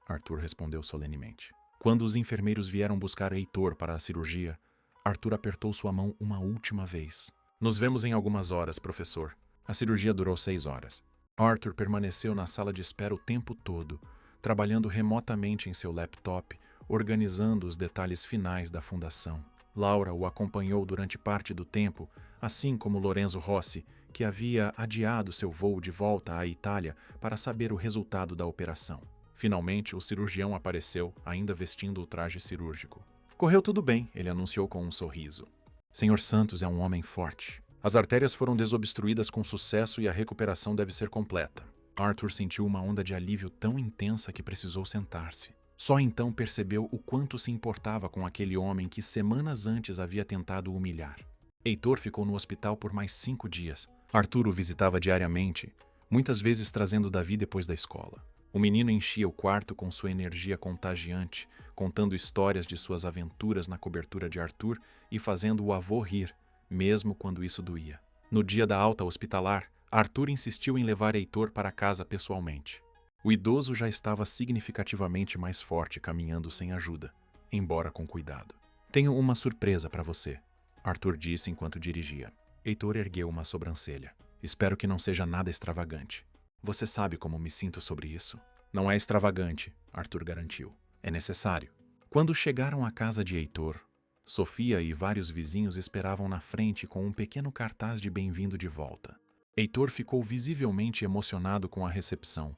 Arthur respondeu solenemente. Quando os enfermeiros vieram buscar Heitor para a cirurgia, Arthur apertou sua mão uma última vez. Nos vemos em algumas horas, professor. A cirurgia durou 6 horas. Arthur permaneceu na sala de espera o tempo todo, trabalhando remotamente em seu laptop, organizando os detalhes finais da fundação. Laura o acompanhou durante parte do tempo, assim como Lorenzo Rossi, que havia adiado seu voo de volta à Itália para saber o resultado da operação. Finalmente, o cirurgião apareceu, ainda vestindo o traje cirúrgico. Correu tudo bem, ele anunciou com um sorriso. Senhor Santos é um homem forte. As artérias foram desobstruídas com sucesso e a recuperação deve ser completa. Arthur sentiu uma onda de alívio tão intensa que precisou sentar-se. Só então percebeu o quanto se importava com aquele homem que semanas antes havia tentado o humilhar. Heitor ficou no hospital por mais 5 dias. Arthur o visitava diariamente, muitas vezes trazendo Davi depois da escola. O menino enchia o quarto com sua energia contagiante, contando histórias de suas aventuras na cobertura de Arthur e fazendo o avô rir, mesmo quando isso doía. No dia da alta hospitalar, Arthur insistiu em levar Heitor para casa pessoalmente. O idoso já estava significativamente mais forte caminhando sem ajuda, embora com cuidado. Tenho uma surpresa para você, Arthur disse enquanto dirigia. Heitor ergueu uma sobrancelha. Espero que não seja nada extravagante. Você sabe como me sinto sobre isso? Não é extravagante, Arthur garantiu. É necessário. Quando chegaram à casa de Heitor, Sofia e vários vizinhos esperavam na frente com um pequeno cartaz de bem-vindo de volta. Heitor ficou visivelmente emocionado com a recepção,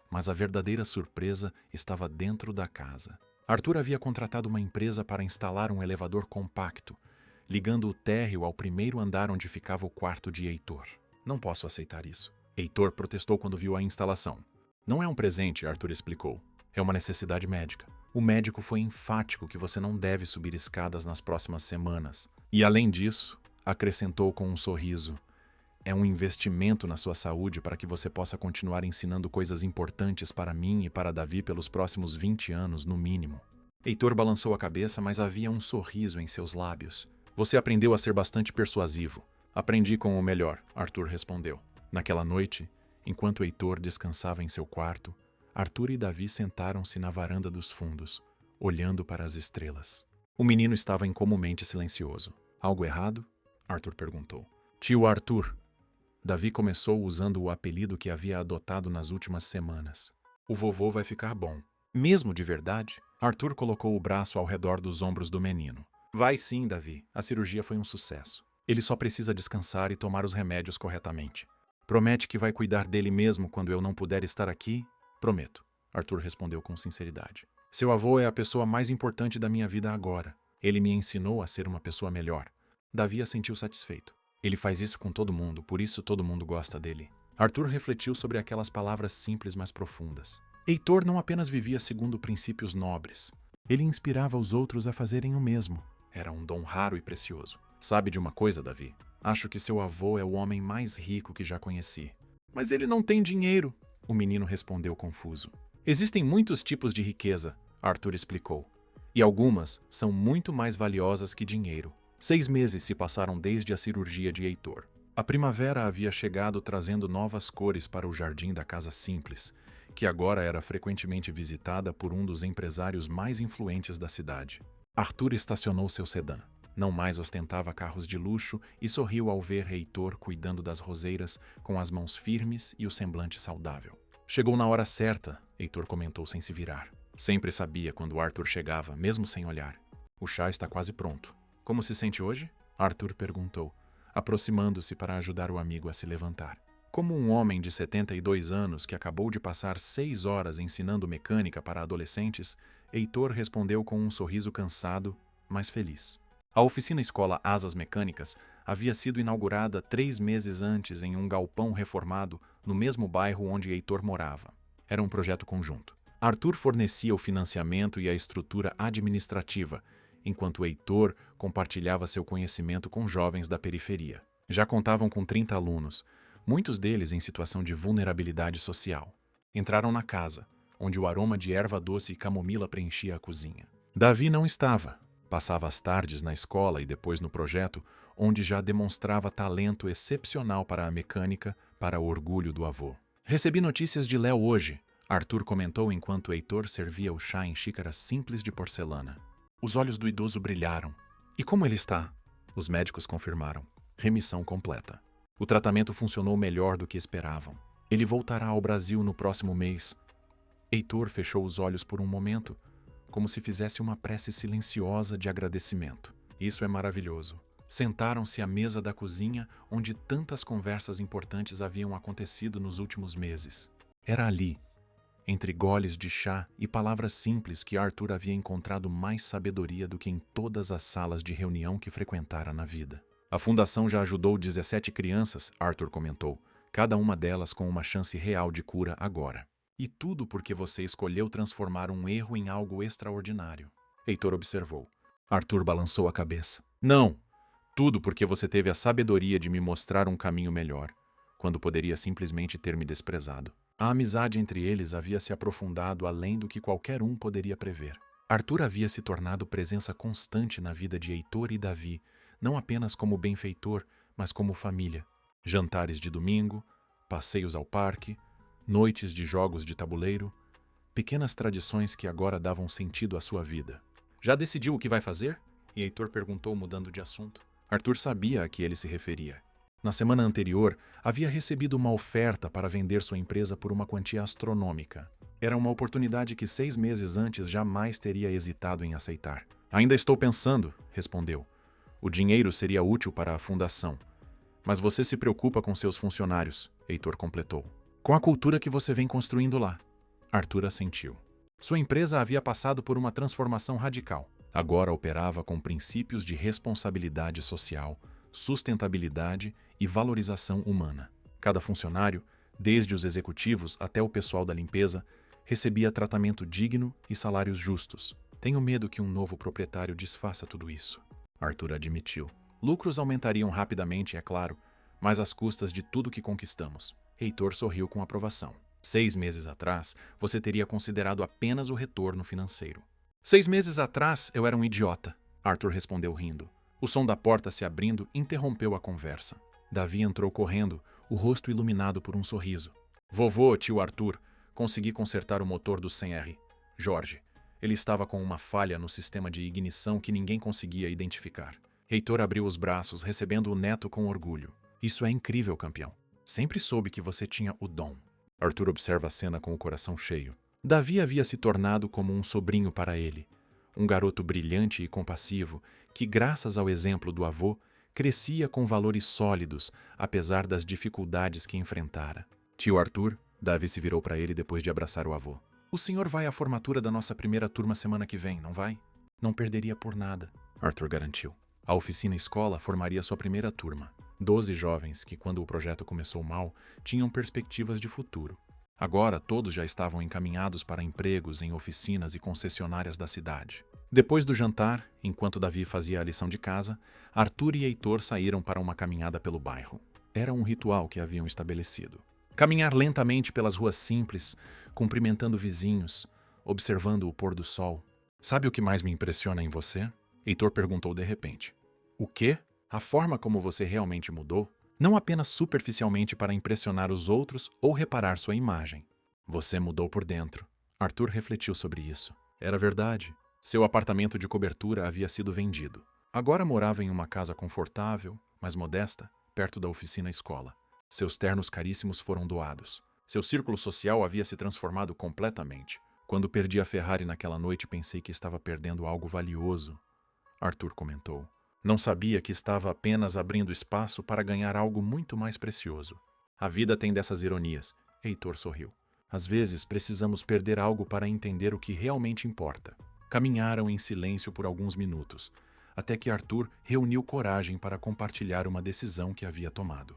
mas a verdadeira surpresa estava dentro da casa. Arthur havia contratado uma empresa para instalar um elevador compacto, ligando o térreo ao primeiro andar onde ficava o quarto de Heitor. Não posso aceitar isso. Heitor protestou quando viu a instalação. Não é um presente, Arthur explicou. É uma necessidade médica. O médico foi enfático que você não deve subir escadas nas próximas semanas. E além disso, acrescentou com um sorriso, é um investimento na sua saúde para que você possa continuar ensinando coisas importantes para mim e para Davi pelos próximos 20 anos, no mínimo. Heitor balançou a cabeça, mas havia um sorriso em seus lábios. Você aprendeu a ser bastante persuasivo. Aprendi com o melhor, Arthur respondeu. Naquela noite, enquanto Heitor descansava em seu quarto, Arthur e Davi sentaram-se na varanda dos fundos, olhando para as estrelas. O menino estava incomumente silencioso. Algo errado? Arthur perguntou. Tio Arthur. Davi começou usando o apelido que havia adotado nas últimas semanas. O vovô vai ficar bom. Mesmo de verdade? Arthur colocou o braço ao redor dos ombros do menino. Vai sim, Davi. A cirurgia foi um sucesso. Ele só precisa descansar e tomar os remédios corretamente. Promete que vai cuidar dele mesmo quando eu não puder estar aqui? Prometo, Arthur respondeu com sinceridade. Seu avô é a pessoa mais importante da minha vida agora. Ele me ensinou a ser uma pessoa melhor. Davi assentiu satisfeito. Ele faz isso com todo mundo, por isso todo mundo gosta dele. Arthur refletiu sobre aquelas palavras simples, mas profundas. Heitor não apenas vivia segundo princípios nobres. Ele inspirava os outros a fazerem o mesmo. Era um dom raro e precioso. Sabe de uma coisa, Davi? Acho que seu avô é o homem mais rico que já conheci. Mas ele não tem dinheiro, o menino respondeu confuso. Existem muitos tipos de riqueza, Arthur explicou. E algumas são muito mais valiosas que dinheiro. 6 meses se passaram desde a cirurgia de Heitor. A primavera havia chegado trazendo novas cores para o jardim da casa simples, que agora era frequentemente visitada por um dos empresários mais influentes da cidade. Arthur estacionou seu sedã. Não mais ostentava carros de luxo e sorriu ao ver Heitor cuidando das roseiras com as mãos firmes e o semblante saudável. Chegou na hora certa, Heitor comentou sem se virar. Sempre sabia quando Arthur chegava, mesmo sem olhar. O chá está quase pronto. Como se sente hoje? Arthur perguntou, aproximando-se para ajudar o amigo a se levantar. Como um homem de 72 anos que acabou de passar 6 horas ensinando mecânica para adolescentes, Heitor respondeu com um sorriso cansado, mas feliz. A oficina escola Asas Mecânicas havia sido inaugurada 3 meses antes em um galpão reformado no mesmo bairro onde Heitor morava. Era um projeto conjunto. Arthur fornecia o financiamento e a estrutura administrativa, enquanto Heitor compartilhava seu conhecimento com jovens da periferia. Já contavam com 30 alunos, muitos deles em situação de vulnerabilidade social. Entraram na casa, onde o aroma de erva doce e camomila preenchia a cozinha. Davi não estava. Passava as tardes na escola e depois no projeto, onde já demonstrava talento excepcional para a mecânica, para o orgulho do avô. Recebi notícias de Léo hoje, Arthur comentou enquanto Heitor servia o chá em xícaras simples de porcelana. Os olhos do idoso brilharam. E como ele está? Os médicos confirmaram. Remissão completa. O tratamento funcionou melhor do que esperavam. Ele voltará ao Brasil no próximo mês. Heitor fechou os olhos por um momento, como se fizesse uma prece silenciosa de agradecimento. Isso é maravilhoso. Sentaram-se à mesa da cozinha, onde tantas conversas importantes haviam acontecido nos últimos meses. Era ali, entre goles de chá e palavras simples, que Arthur havia encontrado mais sabedoria do que em todas as salas de reunião que frequentara na vida. A fundação já ajudou 17 crianças, Arthur comentou, cada uma delas com uma chance real de cura agora. E tudo porque você escolheu transformar um erro em algo extraordinário. Heitor observou. Arthur balançou a cabeça. Não! Tudo porque você teve a sabedoria de me mostrar um caminho melhor, quando poderia simplesmente ter me desprezado. A amizade entre eles havia se aprofundado além do que qualquer um poderia prever. Arthur havia se tornado presença constante na vida de Heitor e Davi, não apenas como benfeitor, mas como família. Jantares de domingo, passeios ao parque, noites de jogos de tabuleiro, pequenas tradições que agora davam sentido à sua vida. Já decidiu o que vai fazer? E Heitor perguntou, mudando de assunto. Arthur sabia a que ele se referia. Na semana anterior, havia recebido uma oferta para vender sua empresa por uma quantia astronômica. Era uma oportunidade que 6 meses antes jamais teria hesitado em aceitar. Ainda estou pensando, respondeu. O dinheiro seria útil para a fundação. Mas você se preocupa com seus funcionários, Heitor completou. Com a cultura que você vem construindo lá. Arthur assentiu. Sua empresa havia passado por uma transformação radical. Agora operava com princípios de responsabilidade social, sustentabilidade e valorização humana. Cada funcionário, desde os executivos até o pessoal da limpeza, recebia tratamento digno e salários justos. Tenho medo que um novo proprietário desfaça tudo isso, Arthur admitiu. Lucros aumentariam rapidamente, é claro, mas às custas de tudo que conquistamos. Heitor sorriu com aprovação. 6 meses atrás, você teria considerado apenas o retorno financeiro. 6 meses atrás, eu era um idiota, Arthur respondeu rindo. O som da porta se abrindo interrompeu a conversa. Davi entrou correndo, o rosto iluminado por um sorriso. Vovô, tio Arthur, consegui consertar o motor do 100R. Jorge. Ele estava com uma falha no sistema de ignição que ninguém conseguia identificar. Heitor abriu os braços, recebendo o neto com orgulho. Isso é incrível, campeão. Sempre soube que você tinha o dom. Arthur observa a cena com o coração cheio. Davi havia se tornado como um sobrinho para ele. Um garoto brilhante e compassivo que, graças ao exemplo do avô, crescia com valores sólidos, apesar das dificuldades que enfrentara. Tio Arthur, Davi se virou para ele depois de abraçar o avô. O senhor vai à formatura da nossa primeira turma semana que vem, não vai? Não perderia por nada, Arthur garantiu. A oficina escola formaria sua primeira turma. 12 jovens que, quando o projeto começou mal, tinham perspectivas de futuro. Agora, todos já estavam encaminhados para empregos em oficinas e concessionárias da cidade. Depois do jantar, enquanto Davi fazia a lição de casa, Arthur e Heitor saíram para uma caminhada pelo bairro. Era um ritual que haviam estabelecido. Caminhar lentamente pelas ruas simples, cumprimentando vizinhos, observando o pôr do sol. Sabe o que mais me impressiona em você? Heitor perguntou de repente. O quê? A forma como você realmente mudou? Não apenas superficialmente para impressionar os outros ou reparar sua imagem. Você mudou por dentro. Arthur refletiu sobre isso. Era verdade. Seu apartamento de cobertura havia sido vendido. Agora morava em uma casa confortável, mas modesta, perto da oficina escola. Seus ternos caríssimos foram doados. Seu círculo social havia se transformado completamente. Quando perdi a Ferrari naquela noite, pensei que estava perdendo algo valioso. Arthur comentou. Não sabia que estava apenas abrindo espaço para ganhar algo muito mais precioso. A vida tem dessas ironias. Heitor sorriu. Às vezes precisamos perder algo para entender o que realmente importa. Caminharam em silêncio por alguns minutos, até que Arthur reuniu coragem para compartilhar uma decisão que havia tomado.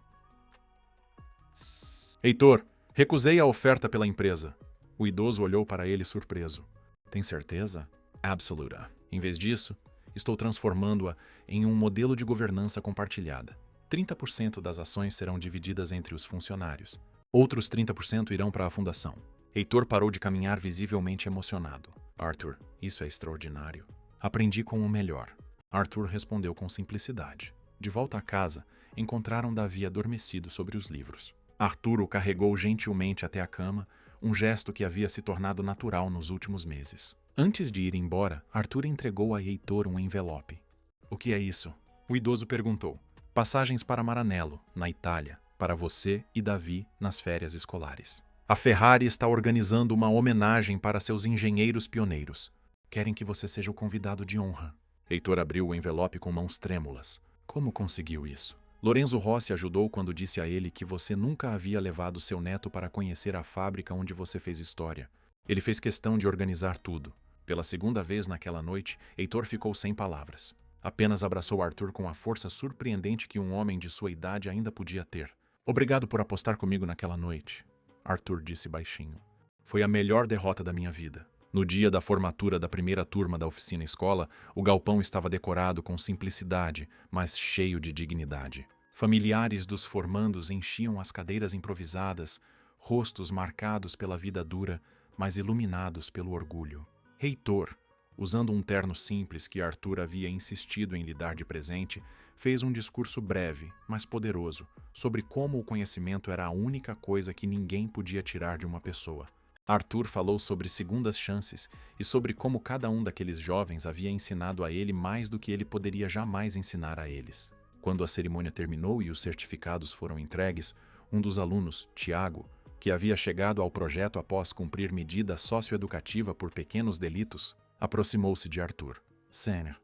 Heitor, recusei a oferta pela empresa. O idoso olhou para ele surpreso. Tem certeza? Absoluta. Em vez disso, estou transformando-a em um modelo de governança compartilhada. 30% das ações serão divididas entre os funcionários. Outros 30% irão para a fundação. Heitor parou de caminhar visivelmente emocionado. Arthur, isso é extraordinário. Aprendi com o melhor. Arthur respondeu com simplicidade. De volta à casa, encontraram Davi adormecido sobre os livros. Arthur o carregou gentilmente até a cama, um gesto que havia se tornado natural nos últimos meses. Antes de ir embora, Arthur entregou a Heitor um envelope. O que é isso? O idoso perguntou. Passagens para Maranello, na Itália, para você e Davi nas férias escolares. A Ferrari está organizando uma homenagem para seus engenheiros pioneiros. Querem que você seja o convidado de honra. Heitor abriu o envelope com mãos trêmulas. Como conseguiu isso? Lorenzo Rossi ajudou quando disse a ele que você nunca havia levado seu neto para conhecer a fábrica onde você fez história. Ele fez questão de organizar tudo. Pela segunda vez naquela noite, Heitor ficou sem palavras. Apenas abraçou Arthur com a força surpreendente que um homem de sua idade ainda podia ter. Obrigado por apostar comigo naquela noite, Arthur disse baixinho. Foi a melhor derrota da minha vida. No dia da formatura da primeira turma da oficina escola, o galpão estava decorado com simplicidade, mas cheio de dignidade. Familiares dos formandos enchiam as cadeiras improvisadas, rostos marcados pela vida dura, mas iluminados pelo orgulho. Heitor, usando um terno simples que Arthur havia insistido em lhe dar de presente, fez um discurso breve, mas poderoso, sobre como o conhecimento era a única coisa que ninguém podia tirar de uma pessoa. Arthur falou sobre segundas chances e sobre como cada um daqueles jovens havia ensinado a ele mais do que ele poderia jamais ensinar a eles. Quando a cerimônia terminou e os certificados foram entregues, um dos alunos, Tiago, que havia chegado ao projeto após cumprir medida socioeducativa por pequenos delitos, aproximou-se de Arthur. Sênior,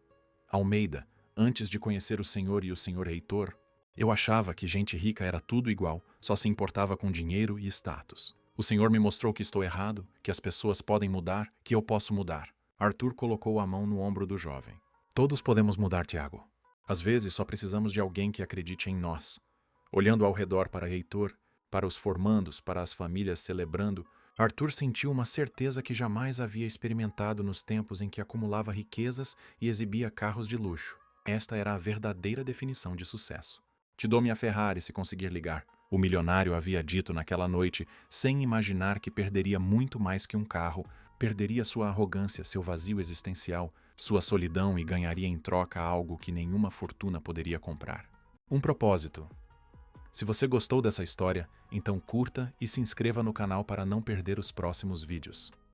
Almeida, antes de conhecer o senhor e o senhor Heitor, eu achava que gente rica era tudo igual, só se importava com dinheiro e status. O senhor me mostrou que estou errado, que as pessoas podem mudar, que eu posso mudar. Arthur colocou a mão no ombro do jovem. Todos podemos mudar, Tiago. Às vezes só precisamos de alguém que acredite em nós. Olhando ao redor para Heitor, para os formandos, para as famílias celebrando, Arthur sentiu uma certeza que jamais havia experimentado nos tempos em que acumulava riquezas e exibia carros de luxo. Esta era a verdadeira definição de sucesso. Te dou minha Ferrari se conseguir ligar. O milionário havia dito naquela noite, sem imaginar que perderia muito mais que um carro, perderia sua arrogância, seu vazio existencial, sua solidão e ganharia em troca algo que nenhuma fortuna poderia comprar. Um propósito. Se você gostou dessa história, então curta e se inscreva no canal para não perder os próximos vídeos.